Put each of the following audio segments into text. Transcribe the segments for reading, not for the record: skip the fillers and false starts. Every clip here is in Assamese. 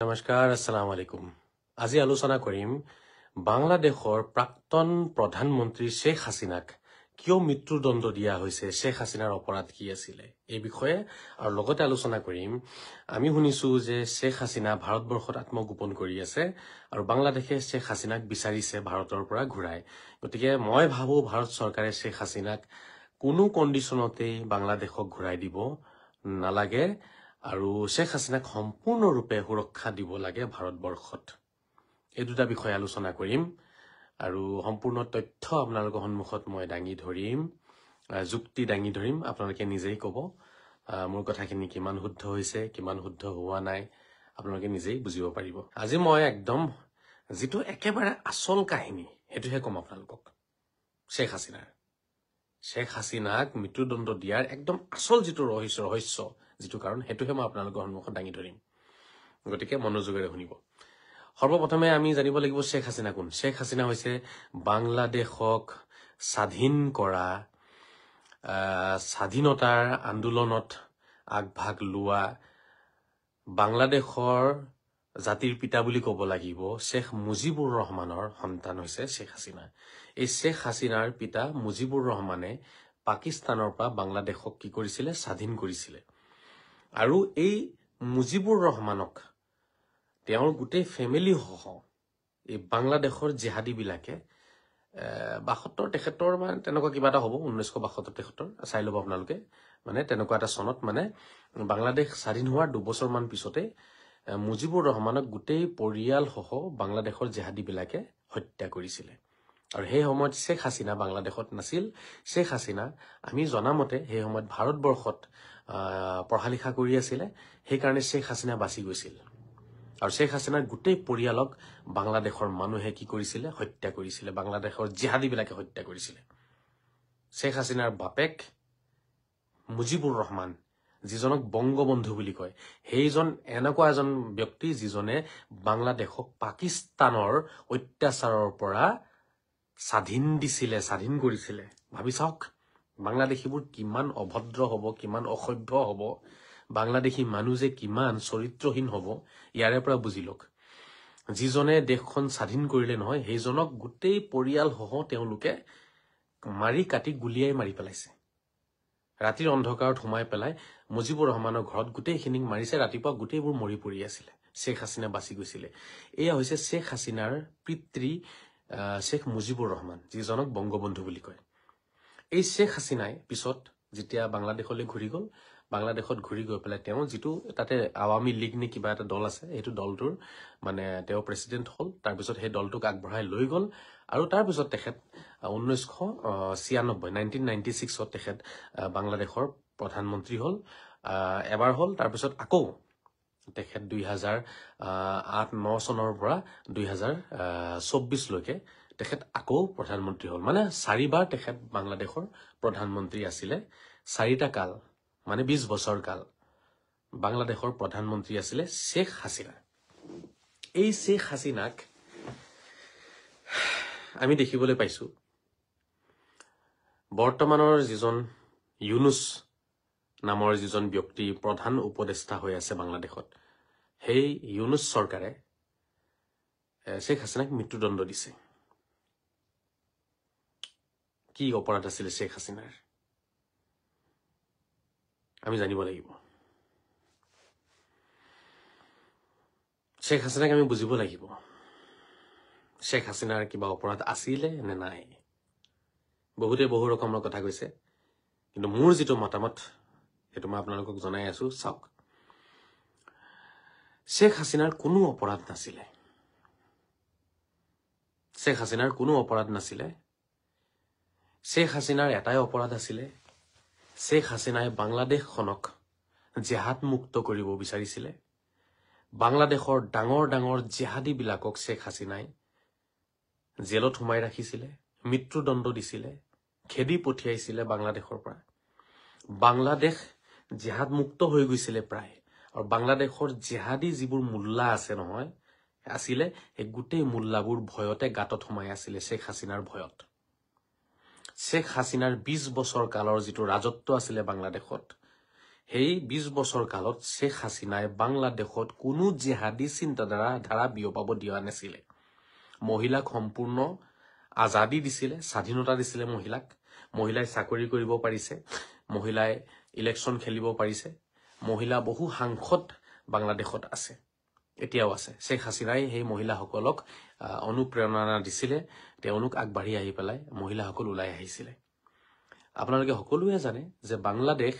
নমস্কাৰ, আসসালামু আলাইকুম। আজি আলোচনা কৰিম বাংলাদেশৰ প্ৰাক্তন প্ৰধানমন্ত্ৰী শ্বেখ হাছিনাক কিয় মৃত্যুদণ্ড দিয়া হৈছে, শ্বেখ হাছিনাৰ অপৰাধ কি আছিলে এই বিষয়ে, আৰু লগতে আলোচনা কৰিম আমি শুনিছো যে শ্বেখ হাছিনা ভাৰতবৰ্ষত আত্মগোপন কৰি আছে আৰু বাংলাদেশে শ্বেখ হাছিনাক বিচাৰিছে ভাৰতৰ পৰা ঘূৰাই। গতিকে মই ভাবো ভাৰত চৰকাৰে শ্বেখ হাছিনাক কোনো কণ্ডিশ্যনতেই বাংলাদেশক ঘূৰাই দিব নালাগে আৰু শ্বেখ হাছিনাক সম্পূৰ্ণৰূপে সুৰক্ষা দিব লাগে ভাৰতবৰ্ষত। এই দুটা বিষয় আলোচনা কৰিম আৰু সম্পূৰ্ণ তথ্য আপোনালোকৰ সন্মুখত মই দাঙি ধৰিম, যুক্তি দাঙি ধৰিম। আপোনালোকে নিজেই ক'ব মোৰ কথাখিনি কিমান শুদ্ধ হৈছে, কিমান শুদ্ধ হোৱা নাই, আপোনালোকে নিজেই বুজিব পাৰিব। আজি মই একদম যিটো একেবাৰে আচল কাহিনী সেইটোহে ক'ম আপোনালোকক। শ্বেখ হাছিনাক মৃত্যুদণ্ড দিয়াৰ একদম আচল যিটো ৰহস্য যিটো কাৰণ সেইটোহে মই আপোনালোকৰ সন্মুখত দাঙি ধৰিম। গতিকে মনোযোগেৰে শুনিব। সৰ্বপ্ৰথমে আমি জানিব লাগিব শ্বেখ হাছিনা কোন। শ্বেখ হাছিনা হৈছে বাংলাদেশক স্বাধীন কৰা, স্বাধীনতাৰ আন্দোলনত আগভাগ লোৱা বাংলাদেশৰ জাতিৰ পিতা বুলি ক'ব লাগিব শ্বেখ মুজিবুৰ ৰহমানৰ সন্তান হৈছে শ্বেখ হাছিনা। এই শ্বেখ হাছিনাৰ পিতা মুজিবুৰ ৰহমানে পাকিস্তানৰ পৰা বাংলাদেশক কি কৰিছিলে, স্বাধীন কৰিছিলে। আৰু এই মুজিবুৰ ৰহমানক তেওঁৰ গোটেই ফেমিলি সহ এই বাংলাদেশৰ জেহাদীবিলাকে 72-73 মানে তেনেকুৱা কিবা এটা হ'ব, 1972-73 চাই ল'ব আপোনালোকে, মানে তেনেকুৱা এটা চনত মানে বাংলাদেশ স্বাধীন হোৱাৰ 2 বছৰমান পিছতে মুজিবুৰ ৰহমানক গোটেই পৰিয়াল সহ বাংলাদেশৰ জেহাদীবিলাকে হত্যা কৰিছিলে। আৰু সেই সময়ত শ্বেখ হাছিনা বাংলাদেশত নাছিল। শ্বেখ হাছিনা আমি জনামতে সেই সময়ত ভাৰতবৰ্ষত পঢ়া লিখা কৰি আছিলে, সেইকাৰণে শ্বেখ হাছিনা বাচি গৈছিল। আৰু শ্বেখ হাছিনাৰ গোটেই পৰিয়ালক বাংলাদেশৰ মানুহে কি কৰিছিলে, হত্যা কৰিছিলে, বাংলাদেশৰ জেহাদীবিলাকে হত্যা কৰিছিলে। শ্বেখ হাছিনাৰ বাপেক মুজিবুৰ ৰহমান, যিজনক বংগবন্ধু বুলি কয়, সেইজন এনেকুৱা এজন ব্যক্তি যিজনে বাংলাদেশক পাকিস্তানৰ অত্যাচাৰৰ পৰা স্বাধীন কৰিছিলে। ভাবি চাওক বাংলাদেশীবোৰ কিমান অভদ্ৰ হ'ব, কিমান অসভ্য হ'ব, বাংলাদেশী মানুহ যে কিমান চৰিত্ৰহীন হ'ব, ইয়াৰে পৰা বুজি লওক। যিজনে দেশখন স্বাধীন কৰিলে নহয়, সেইজনক গোটেই পৰিয়াল সহ তেওঁলোকে মাৰি কাটি গুলিয়াই মাৰি পেলাইছে। ৰাতিৰ অন্ধকাৰত সোমাই পেলাই মুজিবুৰ ৰহমানৰ ঘৰত গোটেইখিনিক মাৰিছে। ৰাতিপুৱা গোটেইবোৰ মৰি পৰি আছিলে, শ্বেখ হাছিনা বাচি গৈছিলে। এয়া হৈছে শ্বেখ হাছিনাৰ পিতৃ শ্বেখ মুজিবুৰ ৰহমান, যিজনক বংগবন্ধু বুলি কয়। এই শ্বেখ হাছিনাই পিছত যেতিয়া বাংলাদেশলৈ ঘূৰি গ'ল, বাংলাদেশত ঘূৰি গৈ পেলাই তেওঁ যিটো তাতে আৱামী লীগ নে কিবা এটা দল আছে, সেইটো দলটোৰ মানে তেওঁ প্ৰেচিডেণ্ট হ'ল। তাৰপিছত সেই দলটোক আগবঢ়াই লৈ গ'ল আৰু তাৰপিছত তেখেত 1996 তেখেত বাংলাদেশৰ প্ৰধানমন্ত্ৰী হ'ল, এবাৰ হ'ল। তাৰপিছত আকৌ তেখেত 2008-09 চনৰ পৰা 2024লৈকে তেখেত আকৌ প্ৰধানমন্ত্ৰী হ'ল। মানে 4বাৰ তেখেত বাংলাদেশৰ প্ৰধানমন্ত্ৰী আছিলে। 4টা কাল মানে 20 বছৰ কাল বাংলাদেশৰ প্ৰধানমন্ত্ৰী আছিলে শ্বেখ হাছিনা। এই শ্বেখ হাছিনাক আমি দেখিবলৈ পাইছো বৰ্তমানৰ যিজন ইউনুছ নামৰ যিজন ব্যক্তি প্ৰধান উপদেষ্টা হৈ আছে বাংলাদেশত, সেই ইউনুছ চৰকাৰে শ্বেখ হাছিনাক মৃত্যুদণ্ড দিছে। কি অপৰাধ আছিলে শ্বেখ হাছিনাৰ আমি জানিব লাগিব। শ্বেখ হাছিনাক আমি বুজিব লাগিব শ্বেখ হাছিনাৰ কিবা অপৰাধ আছিলে নে নাই। বহুতে বহু ৰকমৰ কথা কৈছে, কিন্তু মোৰ যিটো মতামত সেইটো মই আপোনালোকক জনাই আছো। চাওক, শ্বেখ হাছিনাৰ কোনো অপৰাধ নাছিলে। শ্বেখ হাছিনাৰ কোনো অপৰাধ নাছিলে। শ্বেখ হাছিনাৰ এটাই অপৰাধ আছিলে, শ্বেখ হাছিনাই বাংলাদেশখনক জেহাদ মুক্ত কৰিব বিচাৰিছিলে। বাংলাদেশৰ ডাঙৰ ডাঙৰ জেহাদীবিলাকক শ্বেখ হাছিনাই জেলত সোমাই ৰাখিছিলে, মৃত্যুদণ্ড দিছিলে, খেদি পঠিয়াইছিলে বাংলাদেশৰ পৰা। বাংলাদেশ জেহাদ মুক্ত হৈ গৈছিলে প্ৰায়। আৰু বাংলাদেশৰ জেহাদী যিবোৰ মোল্লা আছে নহয় আছিলে, সেই গোটেই মোল্লাবোৰ ভয়তে গাঁতত সোমাই আছিলে শ্বেখ হাছিনাৰ ভয়ত। শ্বেখ হাছিনাৰ 20 বছৰ কালৰ যিটো ৰাজত্ব আছিলে বাংলাদেশত, সেই 20 বছৰ কালত শেখ হাছিনাই বাংলাদেশত কোনো জিহাদী চিন্তাধাৰা বিয়পাব দিয়া নাছিলে মহিলাক সম্পূৰ্ণ আজাদী দিছিলে স্বাধীনতা দিছিলে মহিলাই চাকৰি কৰিব পাৰিছে মহিলাই ইলেকশ্যন খেলিব পাৰিছে মহিলা বহু সাংসদ বাংলাদেশত আছে এতিয়াও আছে শেখ হাছিনাই সেই মহিলাসকলক অনুপ্ৰেৰণা দিছিলে তেওঁলোক আগবাঢ়ি আহি পেলাই মহিলাসকল ওলাই আহিছিলে আপোনালোকে সকলোৱে জানে যে বাংলাদেশ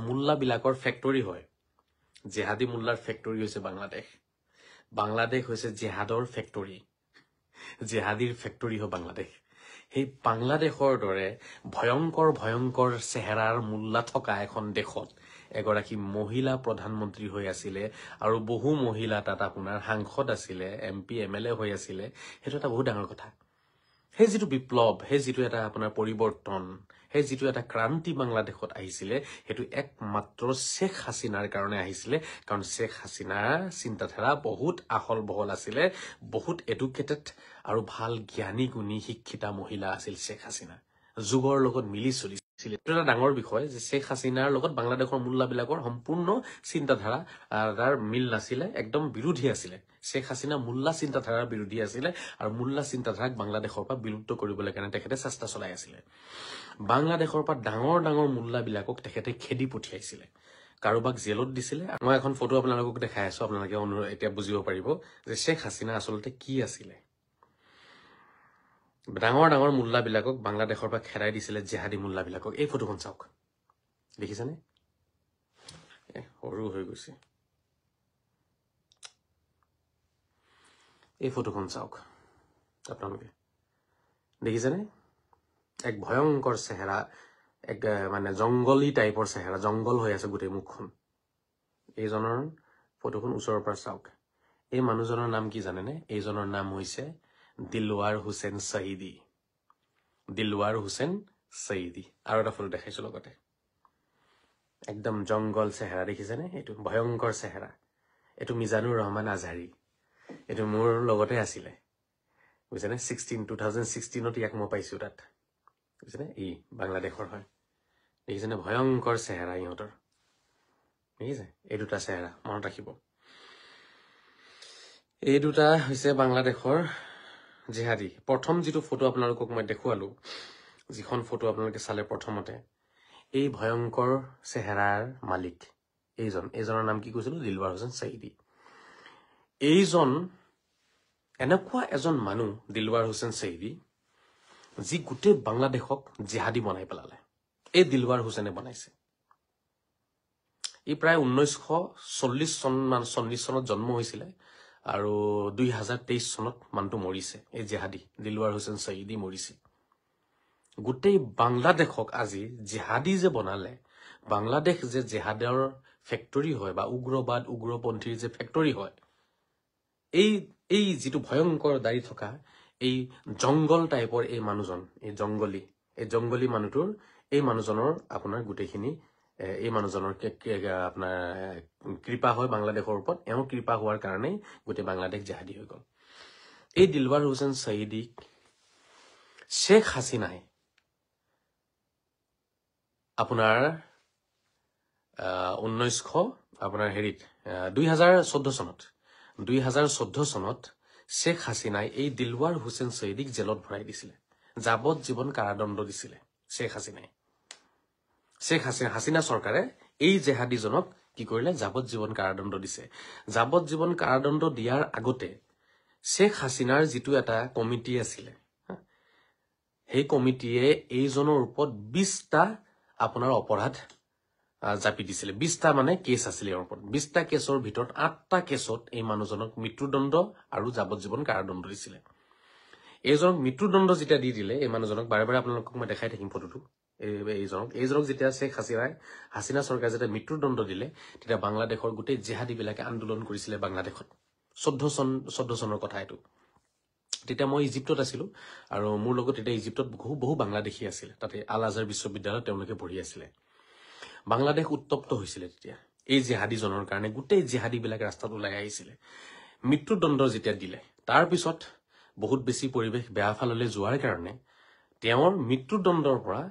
মুল্লাবিলাকৰ ফেক্টৰী হয় জিহাদী মুল্লাৰ ফেক্টৰী হৈছে বাংলাদেশ হৈছে জিহাদৰ ফেক্টৰী জিহাদীৰ ফেক্টৰী হয় বাংলাদেশ সেই বাংলাদেশৰ দৰে ভয়ংকৰ চেহেৰাৰ মুল্লা থকা এখন দেশত এগৰাকী মহিলা প্ৰধানমন্ত্ৰী হৈ আছিলে আৰু বহু মহিলা তাত আপোনাৰ সাংসদ আছিলে এমপি এমএলএ হৈ আছিলে সেইটো এটা বহুত ডাঙৰ কথা সেই যিটো বিপ্লৱ সেই যিটো এটা আপোনাৰ পৰিৱৰ্তন সেই যিটো এটা ক্ৰান্তি বাংলাদেশত আহিছিলে সেইটো একমাত্ৰ শেখ হাছিনাৰ কাৰণে আহিছিলে কাৰণ শেখ হাছিনাৰ চিন্তাধাৰা বহুত আহল বহল আছিলে বহুত এডুকেটেড আৰু ভাল জ্ঞানী গুণী শিক্ষিতা মহিলা আছিল শেখ হাছিনা যুগৰ লগত মিলি চলিছিল এইটো এটা ডাঙৰ বিষয় যে শেখ হাছিনাৰ লগত বাংলাদেশৰ মুল্লাবিলাকৰ সম্পূৰ্ণ চিন্তাধাৰা তাৰ মিল নাছিলে একদম বিৰোধী আছিলে শেখ হাছিনা মুল্লা চিন্তাধাৰাৰ বিৰোধী আছিলে আৰু মুল্লা চিন্তাধাৰাক বাংলাদেশৰ পৰা বিলুপ্ত কৰিবলৈ কাৰণে তেখেতে চেষ্টা চলাই আছিলে বাংলাদেশৰ পৰা ডাঙৰ মুল্লাবিলাকক তেখেতে খেদি পঠিয়াইছিলে কাৰোবাক জেলত দিছিলে মই এখন ফটো আপোনালোকক দেখাই আছো আপোনালোকে এতিয়া বুজিব পাৰিব যে শেখ হাছিনা আচলতে কি আছিলে ডাঙৰ মুল্লাবিলাকক বাংলাদেশৰ পৰা খেদাই দিছিলে জিহাদী মুল্লাবিলাকক এই ফটোখন চাওক দেখিছেনে সৰু হৈ গৈছে এই ফটোখন চাওক আপোনালোকে দেখিছেনে এক ভয়ংকৰ চেহেৰা এক মানে জংগলী টাইপৰ চেহেৰা জংগল হৈ আছে গোটেই মুখখন এইজনৰ ফটোখন ওচৰৰ পৰা চাওক এই মানুহজনৰ নাম কি জানেনে এইজনৰ নাম হৈছে দিলৱাৰ হুছেইন সঈদী আৰু এটা ফটো দেখাইছো লগতে একদম জংগল চেহেৰা দেখিছেনে এইটো ভয়ংকৰ চেহেৰা এইটো মিজানুৰ ৰহমান আজহাৰী এইটো মোৰ লগতে আছিলে বুজিছেনে 2016 ইয়াক মই পাইছো তাত বুজিছেনে ই বাংলাদেশৰ হয় দেখিছেনে ভয়ংকৰ চেহেৰা ইহঁতৰ দেখিছে এই দুটা চেহেৰা মনত ৰাখিব এই দুটা হৈছে বাংলাদেশৰ জিহাদী প্ৰথম যিটো ফটো আপোনালোকক মই দেখুৱালো যিখন ফটো আপোনালোকে চালে প্ৰথমতে এই ভয়ংকৰ চেহেৰাৰ মালিক এইজনৰ নাম কি কৈছিলো দিলৱাৰ হুছেইন সঈদী এইজন এনেকুৱা এজন মানুহ দিলৱাৰ হুছেইন সঈদী যি গোটেই বাংলাদেশক জিহাদী বনাই পেলালে এই দিলৱাৰ হুছেইনে বনাইছে ই প্ৰায় 1940 চনত জন্ম হৈছিলে আৰু 2023 চনত মানুহটো মৰিছে এই জিহাদী দিলৱাৰ হুছেইন সঈদী মৰিছে গোটেই বাংলাদেশক আজি জিহাদী যে বনালে বাংলাদেশ যে জিহাদৰ ফেক্টৰী হয় বা উগ্ৰপন্থীৰ যে ফেক্টৰী হয় এই যিটো ভয়ংকৰ দাড়ি থকা এই জংগল টাইপৰ এই মানুহজন এই জংগলী মানুহটোৰ এই মানুহজনৰ আপোনাৰ গোটেইখিনি এই মানুহজনৰ আপোনাৰ কৃপা হয় বাংলাদেশৰ ওপৰত এওঁৰ কৃপা হোৱাৰ কাৰণে গোটেই বাংলাদেশ জিহাদী হৈ গ'ল এই দিলৱাৰ হুছেইন সঈদীক শেখ হাছিনাই আপোনাৰ 2014 চনত শেখ হাছিনাই এই দিলৱাৰ হুছেইন সঈদীক জেলত ভৰাই দিছিলে যাৱজ্জীৱন কাৰাদণ্ড দিছিলে হাছিনা চৰকাৰে এই জেহাদীজনক কি কৰিলে যাৱজ্জীৱন কাৰাদণ্ড দিছে যাৱজ্জীৱন কাৰাদণ্ড দিয়াৰ আগতে শেখ হাছিনাৰ যিটো এটা কমিটি আছিলে সেই কমিটিয়ে এইজনৰ ওপৰত 20টা আপোনাৰ অপৰাধ জাপি দিছিলে 20টা মানে কেছ আছিলে ইয়াৰ ওপৰত 20টা কেছৰ ভিতৰত 8টা কেছত এই মানুহজনক মৃত্যুদণ্ড আৰু যাৱজ্জীৱন কাৰাদণ্ড দিছিলে এইজনক মৃত্যুদণ্ড যেতিয়া দি দিলে এই মানুহজনক বাৰে বাৰে আপোনালোকক মই দেখাই থাকিম ফটোটো এইজনক যেতিয়া শেখ হাছিনা চৰকাৰে যেতিয়া মৃত্যুদণ্ড দিলে তেতিয়া বাংলাদেশৰ গোটেই জিহাদীবিলাকে আন্দোলন কৰিছিলে বাংলাদেশত 14 চনৰ কথা এইটো তেতিয়া মই ইজিপ্তত আছিলো আৰু মোৰ লগত তেতিয়া ইজিপ্তত বহু বাংলাদেশী আছিল তাতে আল আজহাৰ বিশ্ববিদ্যালয়ত তেওঁলোকে পঢ়ি আছিলে বাংলাদেশ উত্তপ্ত হৈছিলে তেতিয়া এই জিহাদীজনৰ কাৰণে গোটেই জিহাদীবিলাকে ৰাস্তাত ওলাই আহিছিলে মৃত্যুদণ্ড যেতিয়া দিলে তাৰ পিছত বহুত বেছি পৰিৱেশ বেয়া ফাললৈ যোৱাৰ কাৰণে তেওঁৰ মৃত্যুদণ্ডৰ পৰা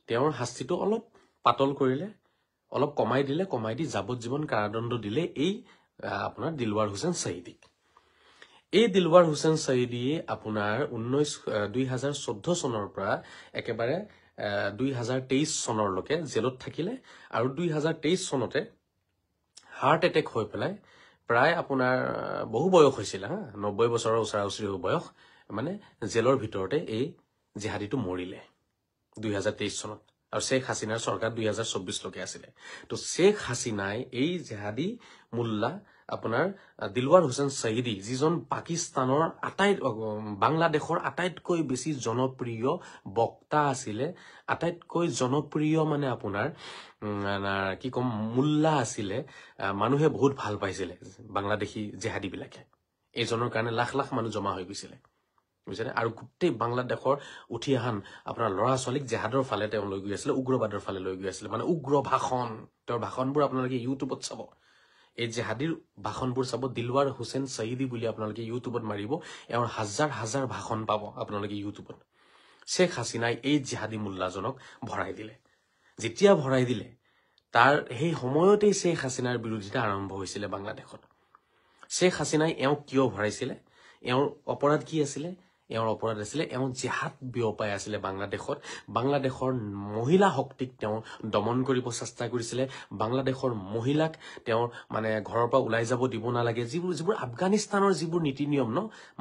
তেওঁৰ শাস্তিটো অলপ পাতল কৰিলে অলপ কমাই দি যাৱজ্জীৱন কাৰাদণ্ড দিলে এই আপোনাৰ দিলৱাৰ হুছেইন শ্বহীদীক এই দিলৱাৰ হুছেইন শ্বহীদীয়ে আপোনাৰ 2014 চনৰ পৰা একেবাৰে 2023 চনৰলৈকে জেলত থাকিলে আৰু 2023 চনতে হাৰ্ট এটেক হৈ পেলাই প্ৰায় আপোনাৰ বহু বয়স হৈছিল 90 বছৰৰ ওচৰা-ওচৰি বয়স মানে জেলৰ ভিতৰতে এই জিহাদীটো মৰিলে 2023 চনত আৰু শেখ হাসিনাৰ চৰকাৰ 2024 লৈকে আছিলে তো শেখ হাসিনাই এই জিহাদী মুল্লা আপোনাৰ দিলৱাৰ হুছেইন শ্বহীদী যিজন পাকিস্তানৰ বাংলাদেশৰ আটাইতকৈ বেছি জনপ্ৰিয় বক্তা আছিলে আটাইতকৈ জনপ্ৰিয় মানে আপোনাৰ কি কম মুল্লা আছিলে মানুহে বহুত ভাল পাইছিলে বাংলাদেশী জিহাদী বিলাকে এইজনৰ কাৰণে লাখ লাখ মানুহ জমা হৈ গৈছিলে বুজিছেনে আৰু গোটেই বাংলাদেশৰ উঠি আহান আপোনাৰ ল'ৰা ছোৱালীক জেহাদৰ ফালে তেওঁ লৈ গৈ আছিলে উগ্ৰবাদৰ ফালে লৈ গৈ আছিলে মানে উগ্ৰ ভাষণ তেওঁৰ ভাষণবোৰ আপোনালোকে ইউটিউবত চাব এই জেহাদীৰ ভাষণবোৰ চাব দিলৱাৰ হুছেইন শ্বহীদী বুলি আপোনালোকে ইউটিউবত মাৰিব এওঁৰ হাজাৰ হাজাৰ ভাষণ পাব আপোনালোকে ইউটিউবত শেখ হাসিনাই এই জিহাদী মুল্লাজনক ভৰাই দিলে যেতিয়া ভৰাই দিলে তাৰ সেই সময়তেই শেখ হাসিনাৰ বিৰোধিতা আৰম্ভ হৈছিলে বাংলাদেশত শেখ হাসিনাই এওঁক কিয় ভৰাইছিলে এওঁৰ অপৰাধ কি আছিলে এওঁৰ অপৰাধ আছিলে এওঁ জিহাদ বিয়পাই আছিলে বাংলাদেশৰ মহিলা শক্তিক তেওঁ দমন কৰিব চেষ্টা কৰিছিলে বাংলাদেশৰ মহিলাক তেওঁ মানে ঘৰৰ পৰা ওলাই যাব দিব নালাগে যিবোৰ আফগানিস্তানৰ যিবোৰ নীতি নিয়ম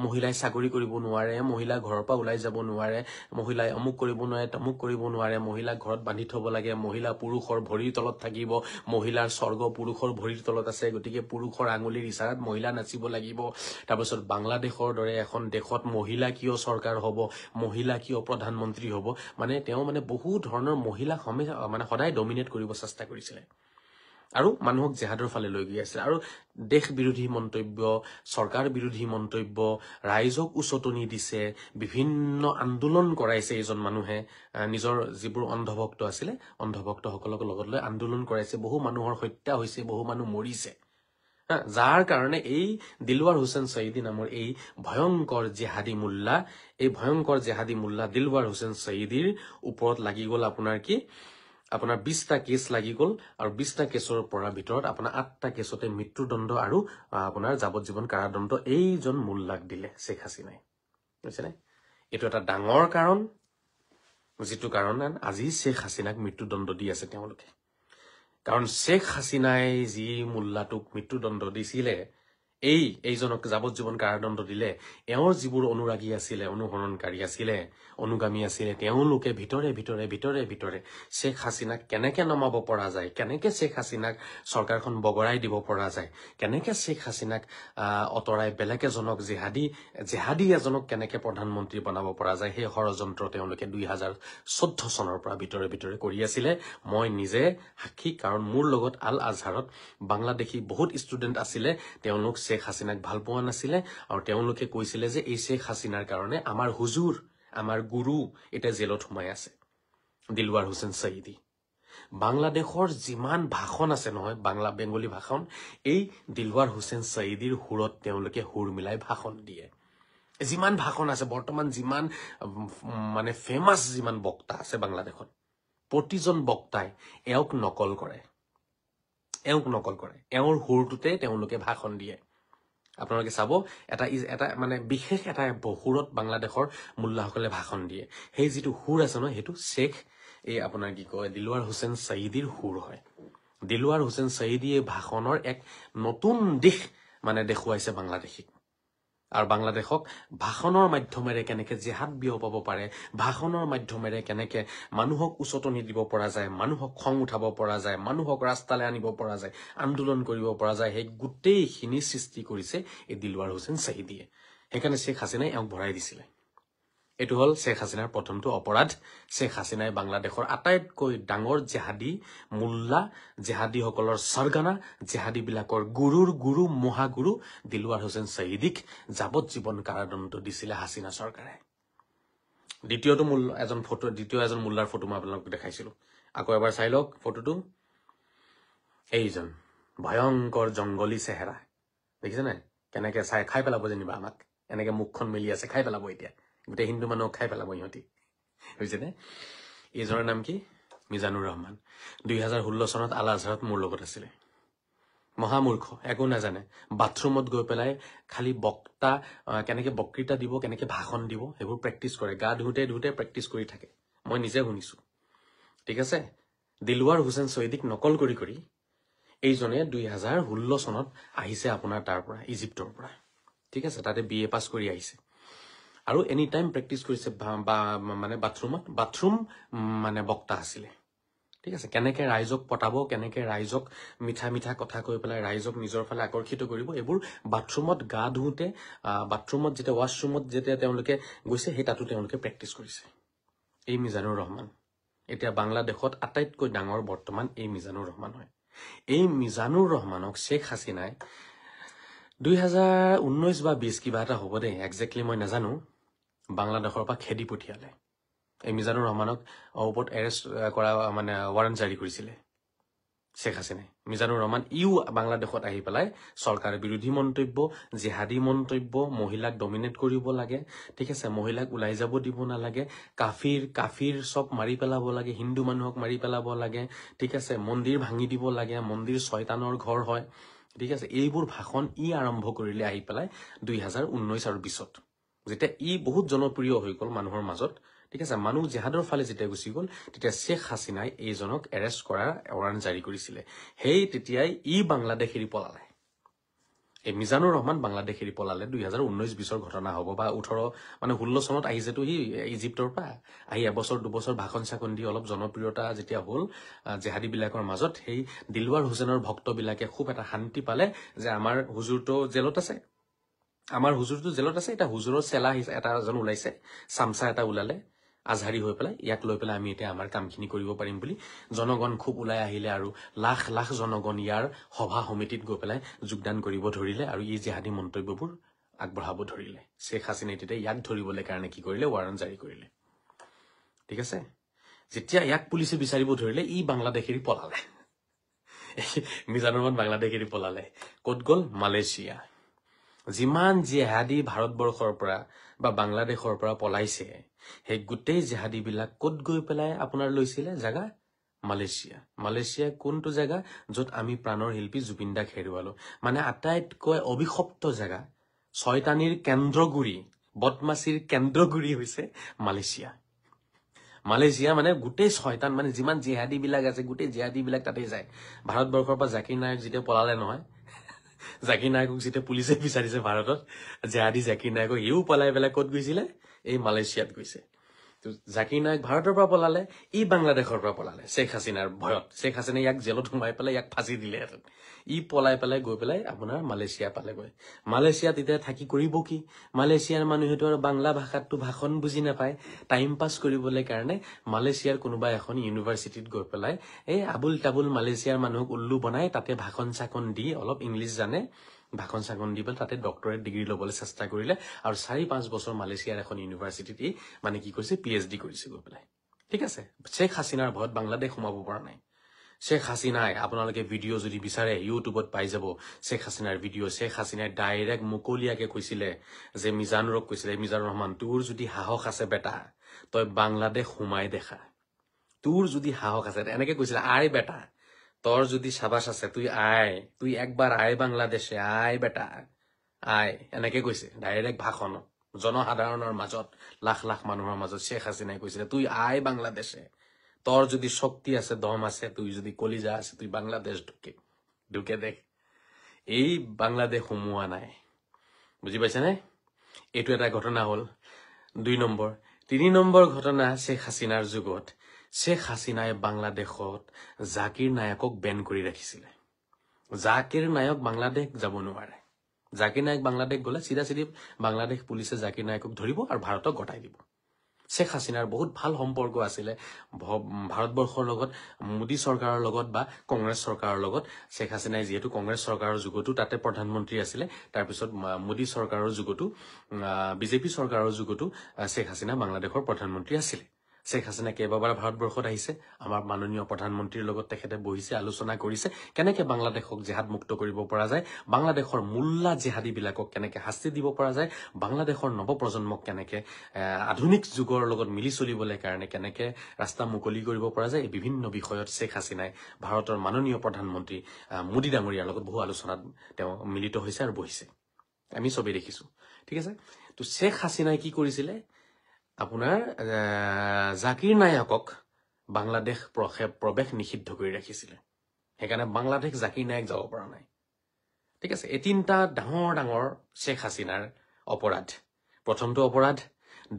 মহিলাই চাকৰি কৰিব নোৱাৰে মহিলা ঘৰৰ পৰা ওলাই যাব নোৱাৰে মহিলাই অমুক কৰিব নোৱাৰে তমুক কৰিব নোৱাৰে মহিলাক ঘৰত বান্ধি থব লাগে মহিলা পুৰুষৰ ভৰিৰ তলত থাকিব মহিলাৰ স্বৰ্গ পুৰুষৰ ভৰিৰ তলত আছে গতিকে পুৰুষৰ আঙুলিৰ ইশাৰাত মহিলা নাচিব লাগিব তাৰপিছত বাংলাদেশৰ দৰে এখন দেশত মহিলা কিয় চৰকাৰ হ'ব মহিলা কিয় প্ৰধানমন্ত্ৰী হ'ব মানে তেওঁ মানে বহু ধৰণৰ মহিলাক মানে সদায় ডমিনেট কৰিব চেষ্টা কৰিছিলে আৰু মানুহক জেহাদৰ ফালে লৈ গৈ আছিল আৰু দেশ বিৰোধী মন্তব্য চৰকাৰ বিৰোধী মন্তব্য ৰাইজক উচতনি দিছে বিভিন্ন আন্দোলন কৰাইছে এইজন মানুহে নিজৰ যিবোৰ অন্ধভক্ত আছিলে অন্ধভক্তসকলক লগত লৈ আন্দোলন কৰাইছে বহু মানুহৰ হত্যা হৈছে বহু মানুহ মৰিছে যাৰ কাৰণে এই দিলৱাৰ হুছেইন শ্বহীদী নামৰ এই ভয়ংকৰ জিহাদী মুল্লা দিলৱাৰ হুছেইন শ্বহীদীৰ ওপৰত লাগি গ'ল আপোনাৰ 20টা কেছ লাগি গ'ল আৰু 20টা কেছৰ পৰা ভিতৰত আপোনাৰ 8টা কেছতে মৃত্যুদণ্ড আৰু আপোনাৰ যাৱজ্জীৱন কাৰাদণ্ড এইজন মুল্লাক দিলে শেখ হাসিনাই বুজিছেনে এইটো এটা ডাঙৰ কাৰণ যিটো কাৰণে আজি শেখ হাসিনাক মৃত্যুদণ্ড দি আছে তেওঁলোকে কাৰণ শেখ হাসিনাই যি মুল্লাটোক মৃত্যুদণ্ড দিছিলে এইজনক যাৱজ্জীৱন কাৰাদণ্ড দিলে এওঁৰ যিবোৰ অনুৰাগী আছিলে অনুসৰণকাৰী আছিলে অনুগামী আছিলে তেওঁলোকে ভিতৰে শেখ হাসিনাক কেনেকে নমাব পৰা যায় কেনেকে শেখ হাসিনাক চৰকাৰখন বগৰাই দিব পৰা যায় কেনেকে শেখ হাসিনাক অতৰাই বেলেগ এজনক জেহাদী এজনক কেনেকে প্ৰধানমন্ত্ৰী বনাব পৰা যায় সেই ষড়যন্ত্ৰ তেওঁলোকে 2014 চনৰ পৰা ভিতৰে কৰি আছিলে মই নিজে সাক্ষী কাৰণ মোৰ লগত আল আজহাৰত বাংলাদেশী বহুত ষ্টুডেণ্ট আছিলে তেওঁলোক শেখ হাসিনাক ভাল পোৱা নাছিলে আৰু তেওঁলোকে কৈছিলে যে এই শেখ হাসিনাৰ কাৰণে আমাৰ হুজুৰ আমাৰ গুৰু এটা জেলত সোমাই আছে দিলৱাৰ হুছেইন শ্বহীদী বাংলাদেশৰ যিমান ভাষণ আছে নহয় বেংগলী ভাষণ এই দিলৱাৰ হুছেইন শ্বহীদীৰ সুৰত তেওঁলোকে সুৰ মিলাই ভাষণ দিয়ে যিমান ভাষণ আছে বৰ্তমান যিমান মানে ফেমাস যিমান বক্তা আছে বাংলাদেশত প্ৰতিজন বক্তাই এওঁক নকল কৰে এওঁৰ সুৰটোতে তেওঁলোকে ভাষণ দিয়ে আপোনালোকে চাব এটা মানে বিশেষ এটা সুৰত বাংলাদেশৰ মুল্লাসকলে ভাষণ দিয়ে সেই যিটো সুৰ আছে নহয় সেইটো শেখ এই আপোনাৰ কি কয় দিলৱাৰ হুছেইন শ্বহীদীৰ সুৰ হয় দিলৱাৰ হুছেইন শ্বহীদীয়ে ভাষণৰ এক নতুন দিশ মানে দেখুৱাইছে বাংলাদেশীক আৰু বাংলাদেশক ভাষণৰ মাধ্যমেৰে কেনেকে জিহাদ বিয়পাব পাৰে ভাষণৰ মাধ্যমেৰে কেনেকে মানুহক উচতনি দিব পৰা যায় মানুহক খং উঠাব পৰা যায় মানুহক ৰাস্তালৈ আনিব পৰা যায় আন্দোলন কৰিব পৰা যায় সেই গোটেইখিনি সৃষ্টি কৰিছে এই দিলৱাৰ হুছেইন শ্বহীদীয়ে সেইকাৰণে শেখ হাসিনাই এওঁক ভৰাই দিছিলে এটো হল শেখ হাসিনাৰ প্ৰথমটো অপৰাধ শেখ হাসিনাই বাংলাদেশৰ আটাইতকৈ ডাঙৰ জেহাদী মুল্লা জেহাদীসকলৰ সৰগানা জেহাদী বিলাকৰ গুৰু মহাগুৰু দিলৱাৰ হুছেইন শ্বহীদীক যাৱজ্জীৱন কাৰাদণ্ড দিছিলে হাসিনা চৰকাৰে দ্বিতীয় এজন মুল্লাৰ ফটো মই আপোনালোকক দেখাইছিলো আকৌ এবাৰ চাই লওক ফটোটো এইজন ভয়ংকৰ জংগলী চেহেৰা দেখিছে নাই কেনেকে খাই পেলাব যেনিবা আমাক এনেকে মুখখন মেলি আছে খাই পেলাব এতিয়া গোটেই হিন্দু মানুহক খাই পেলাব ইহঁতি বুজিছেনে এইজনৰ নাম কি মিজানুৰ ৰহমান 2016 চনত আল আজহাৰত মোৰ লগত আছিলে মহামূৰ্খ একো নাজানে বাথৰুমত গৈ পেলাই খালি বক্তা কেনেকে বক্তৃতা দিব কেনেকে ভাষণ দিব সেইবোৰ প্ৰেক্টিচ কৰে গা ধুতে প্ৰেক্টিচ কৰি থাকে মই নিজে শুনিছো ঠিক আছে দিলৱাৰ হুছেইন ছয়দিক নকল কৰি এইজনে 2016 চনত আহিছে আপোনাৰ তাৰ পৰা ইজিপ্তৰ পৰা ঠিক আছে তাতে BA পাছ কৰি আহিছে আৰু এনি টাইম প্ৰেক্টিচ কৰিছে মানে বাথৰুম মানে বক্তা আছিলে ঠিক আছে কেনেকে ৰাইজক পটাব কেনেকে ৰাইজক মিঠা কথা কৈ পেলাই ৰাইজক নিজৰ ফালে আকৰ্ষিত কৰিব এইবোৰ বাথৰুমত গা ধুতে বাথৰুমত যেতিয়া ৱাশৰুমত যেতিয়া তেওঁলোকে গৈছে সেই তাতো তেওঁলোকে প্ৰেক্টিচ কৰিছে এই মিজানুৰ ৰহমান এতিয়া বাংলাদেশত আটাইতকৈ ডাঙৰ বৰ্তমান এই মিজানুৰ ৰহমান হয় এই মিজানুৰ ৰহমানক শেখ হাসিনাই 2019 বা 20 কিবা এটা হ'ব দে এক্স্যাক্টলি মই নাজানো বাংলাদেশৰ পৰা খেদি পঠিয়ালে এই মিজানুৰ ৰহমানক ওপৰত এৰেষ্ট কৰা মানে ৱাৰেণ্ট জাৰি কৰিছিলে শেখ হাসিনাই মিজানুৰ ৰহমান ইউ বাংলাদেশত আহি পেলাই চৰকাৰ বিৰোধী মন্তব্য জিহাদী মন্তব্য মহিলাক ডমিনেট কৰিব লাগে ঠিক আছে মহিলাক ওলাই যাব দিব নালাগে কাফিৰ সব মাৰি পেলাব লাগে হিন্দু মানুহক মাৰি পেলাব লাগে ঠিক আছে মন্দিৰ ভাঙি দিব লাগে মন্দিৰ শয়তানৰ ঘৰ হয় ঠিক আছে এইবোৰ ভাষণ আৰম্ভ কৰিলে আহি পেলাই 2019 আৰু 20ত যেতিয়া বহুত জনপ্ৰিয় হৈ গ'ল মানুহৰ মাজত ঠিক আছে মানুহ জিহাদৰ ফালে যেতিয়া গুচি গ'ল তেতিয়া শেখ হাসিনাই এইজনক এৰেষ্ট কৰাৰ ৱাৰেণ্ট জাৰি কৰিছিলে সেই তেতিয়াই বাংলাদেশ এৰি পলালে এই মিজানুৰ ৰহমান বাংলাদেশ এৰি পলালে 2019-20ৰ ঘটনা হ'ব বা 16 চনত আহিছেতো সি ইজিপ্তৰ পৰা আহি এবছৰ দুবছৰ ভাষণ চাকন দি অলপ জনপ্ৰিয়তা যেতিয়া হ'ল জিহাদী বিলাকৰ মাজত সেই দিলৱাৰ হুছেইনৰ ভক্তবিলাকে খুব এটা শান্তি পালে যে আমাৰ হুজুৰটো জেলত আছে এটা হুজুৰৰ চেলা এটা এজন ওলাইছে চামচা এটা ওলালে আজহাৰী হৈ পেলাই ইয়াক লৈ পেলাই আমি এতিয়া আমাৰ কামখিনি কৰিব পাৰিম বুলি জনগণ খুব ওলাই আহিলে আৰু লাখ লাখ জনগণ ইয়াৰ সভা সমিতিত গৈ পেলাই যোগদান কৰিব ধৰিলে আৰু জিহাদী মন্তব্যবোৰ আগবঢ়াব ধৰিলে শেখ হাসিনাই তেতিয়া ইয়াক ধৰিবলৈ কাৰণে কি কৰিলে ৱাৰেণ্ট জাৰি কৰিলে ঠিক আছে যেতিয়া ইয়াক পুলিচে বিচাৰিব ধৰিলে বাংলাদেশ এৰি পলালে মিজানুৰ ৰহমান বাংলাদেশ এৰি পলালে ক'ত গ'ল মালয়েছিয়া যিমান জিহাদী ভাৰতবৰ্ষৰ পৰা বা বাংলাদেশৰ পৰা পলাইছে সেই গোটেই জিহাদী বিলাক ক'ত গৈ পেলাই আপোনাৰ লৈছিলে জাগা মালয়েছিয়া কোনটো জাগা য'ত আমি প্ৰাণৰ শিল্পী জুবিন দাক হেৰুৱালো মানে আটাইতকৈ অভিশপ্ত জাগা শয়তানীৰ কেন্দ্ৰগুৰি বদমাছিৰ কেন্দ্ৰগুৰি হৈছে মালয়েছিয়া মানে গোটেই শয়তান মানে যিমান জিহাদী বিলাক আছে গোটেই জিহাদী বিলাক তাতে যায় ভাৰতবৰ্ষৰ পৰা জাকিৰ নায়ক যেতিয়া পলালে নহয় জাকিৰ নায়কক যেতিয়া পুলিচে বিচাৰিছে ভাৰতত জিহাদী জাকিৰ নায়কক ইও পলাই পেলাই ক'ত গৈছিলে এই মালয়েছিয়াত গৈছে তো জাকিৰ নায়ক ভাৰতৰ পৰা পলালে বাংলাদেশৰ পৰা পলালে শেখ হাসিনাৰ ভয়ত শেখ হাসিনাই ইয়াক জেলত সোমাই পেলাই ইয়াক ফাঁচি দিলে পলাই পেলাই গৈ পেলাই আপোনাৰ মালয়েছিয়া পালেগৈ মালয়েছিয়াত এতিয়া থাকি কৰিব কি মালয়েছিয়াৰ মানুহেতো আৰু বাংলা ভাষাটো ভাষণ বুজি নাপায় টাইম পাছ কৰিবলৈ কাৰণে মালয়েছিয়াৰ কোনোবা এখন ইউনিভাৰ্চিটিত গৈ পেলাই আবুল তাবুল মালয়েছিয়াৰ মানুহক উল্লু বনাই তাতে ভাষণ চাকন দি অলপ ইংলিছ জানে ভাষণ চাকন দি পেলাই তাতে ডক্টৰেট ডিগ্ৰী ল'বলৈ চেষ্টা কৰিলে আৰু 4-5 বছৰ মালয়েছিয়াৰ এখন ইউনিভাৰ্চিটিত মানে কি কৰিছে PhD কৰিছে গৈ পেলাই ঠিক আছে শেখ হাসিনাৰ ভয়ত বাংলাদেশ সোমাব পৰা নাই শেখ হাসিনাই আপোনালোকে ভিডিঅ' যদি বিচাৰে ইউটিউবত পাই যাব শেখ হাসিনাৰ ভিডিঅ' শেখ হাসিনাই ডাইৰেক্ট মুকলিয়াকে কৈছিলে যে মিজানুৰক কৈছিলে মিজানুৰ ৰহমান তোৰ যদি সাহস আছে বেটা তই বাংলাদেশ সোমাই দেখা তোৰ যদি সাহস আছে এনেকে কৈছিলে আয় বেটা তোর যদি সাবাস আছে তুই একবার আয় বাংলাদেশে আয় বেটা আয় এনেকে কৈছে ডাইৰেক্ট ভাষণ জনসাধাৰণৰ মাজত লাখ লাখ মানুহৰ মাজত শেখ হাসিনাই কৈছিলে তুই আয় বাংলাদেশে তোর যদি শক্তি আছে দম আছে তুই যদি কলিজা আছে তুই বাংলাদেশ ঢুকে দেখ এই বাংলাদেশ সোমোৱা নাই বুজি পাইছে নে এইটো এটা ঘটনা হল 2 নম্বৰ 3 নম্বৰ ঘটনা শেখ হাসিনাৰ যুগত শেখ হাসিনাই বাংলাদেশত জাকিৰ নায়কক বেন কৰি ৰাখিছিলে জাকিৰ নায়ক বাংলাদেশ যাব নোৱাৰে জাকিৰ নায়ক বাংলাদেশ গলে চিধা বাংলাদেশ পুলিচে জাকিৰ নায়কক ধৰিব আৰু ভাৰতক গটাই দিব শেখ হাসিনাৰ বহুত ভাল সম্পৰ্ক আছিল ভাৰতবৰ্ষৰ লগত মোদী চৰকাৰৰ লগত বা কংগ্ৰেছ চৰকাৰৰ লগত শেখ হাসিনাই যেহেতু কংগ্ৰেছ চৰকাৰৰ যুগতো তাতে প্ৰধানমন্ত্ৰী আছিল তাৰ পিছত মোদী চৰকাৰৰ যুগতো বিজেপি চৰকাৰৰ যুগতো শেখ হাসিনা বাংলাদেশৰ প্ৰধানমন্ত্ৰী আছিল শেখ হাছিনা কেইবাবাৰ ভাৰতবৰ্ষত আহিছে আমাৰ মাননীয় প্ৰধানমন্ত্ৰীৰ লগত তেখেতে বহিছে আলোচনা কৰিছে কেনেকে বাংলাদেশক জেহাদ মুক্ত কৰিব পৰা যায় বাংলাদেশৰ মুল্লা জেহাদীবিলাকক কেনেকে শাস্তি দিব পৰা যায় বাংলাদেশৰ নৱপ্ৰজন্মক কেনেকে আধুনিক যুগৰ লগত মিলি চলিবলৈ কাৰণে কেনেকে ৰাস্তা মুকলি কৰিব পৰা যায় এই বিভিন্ন বিষয়ত শেখ হাছিনাই ভাৰতৰ মাননীয় প্ৰধানমন্ত্ৰী মোদী ডাঙৰীয়াৰ লগত বহু আলোচনাত তেওঁ মিলিত হৈছে আৰু বহিছে আমি সবেই দেখিছো ঠিক আছে তো শেখ হাছিনাই কি কৰিছিলে আপোনাৰ জাকিৰ নায়কক বাংলাদেশ প্ৰৱেশ নিষিদ্ধ কৰি ৰাখিছিলে সেইকাৰণে বাংলাদেশ জাকিৰ নায়ক যাব পৰা নাই ঠিক আছে এই তিনটা ডাঙৰ ডাঙৰ শেখ হাছিনাৰ অপৰাধ প্ৰথমটো অপৰাধ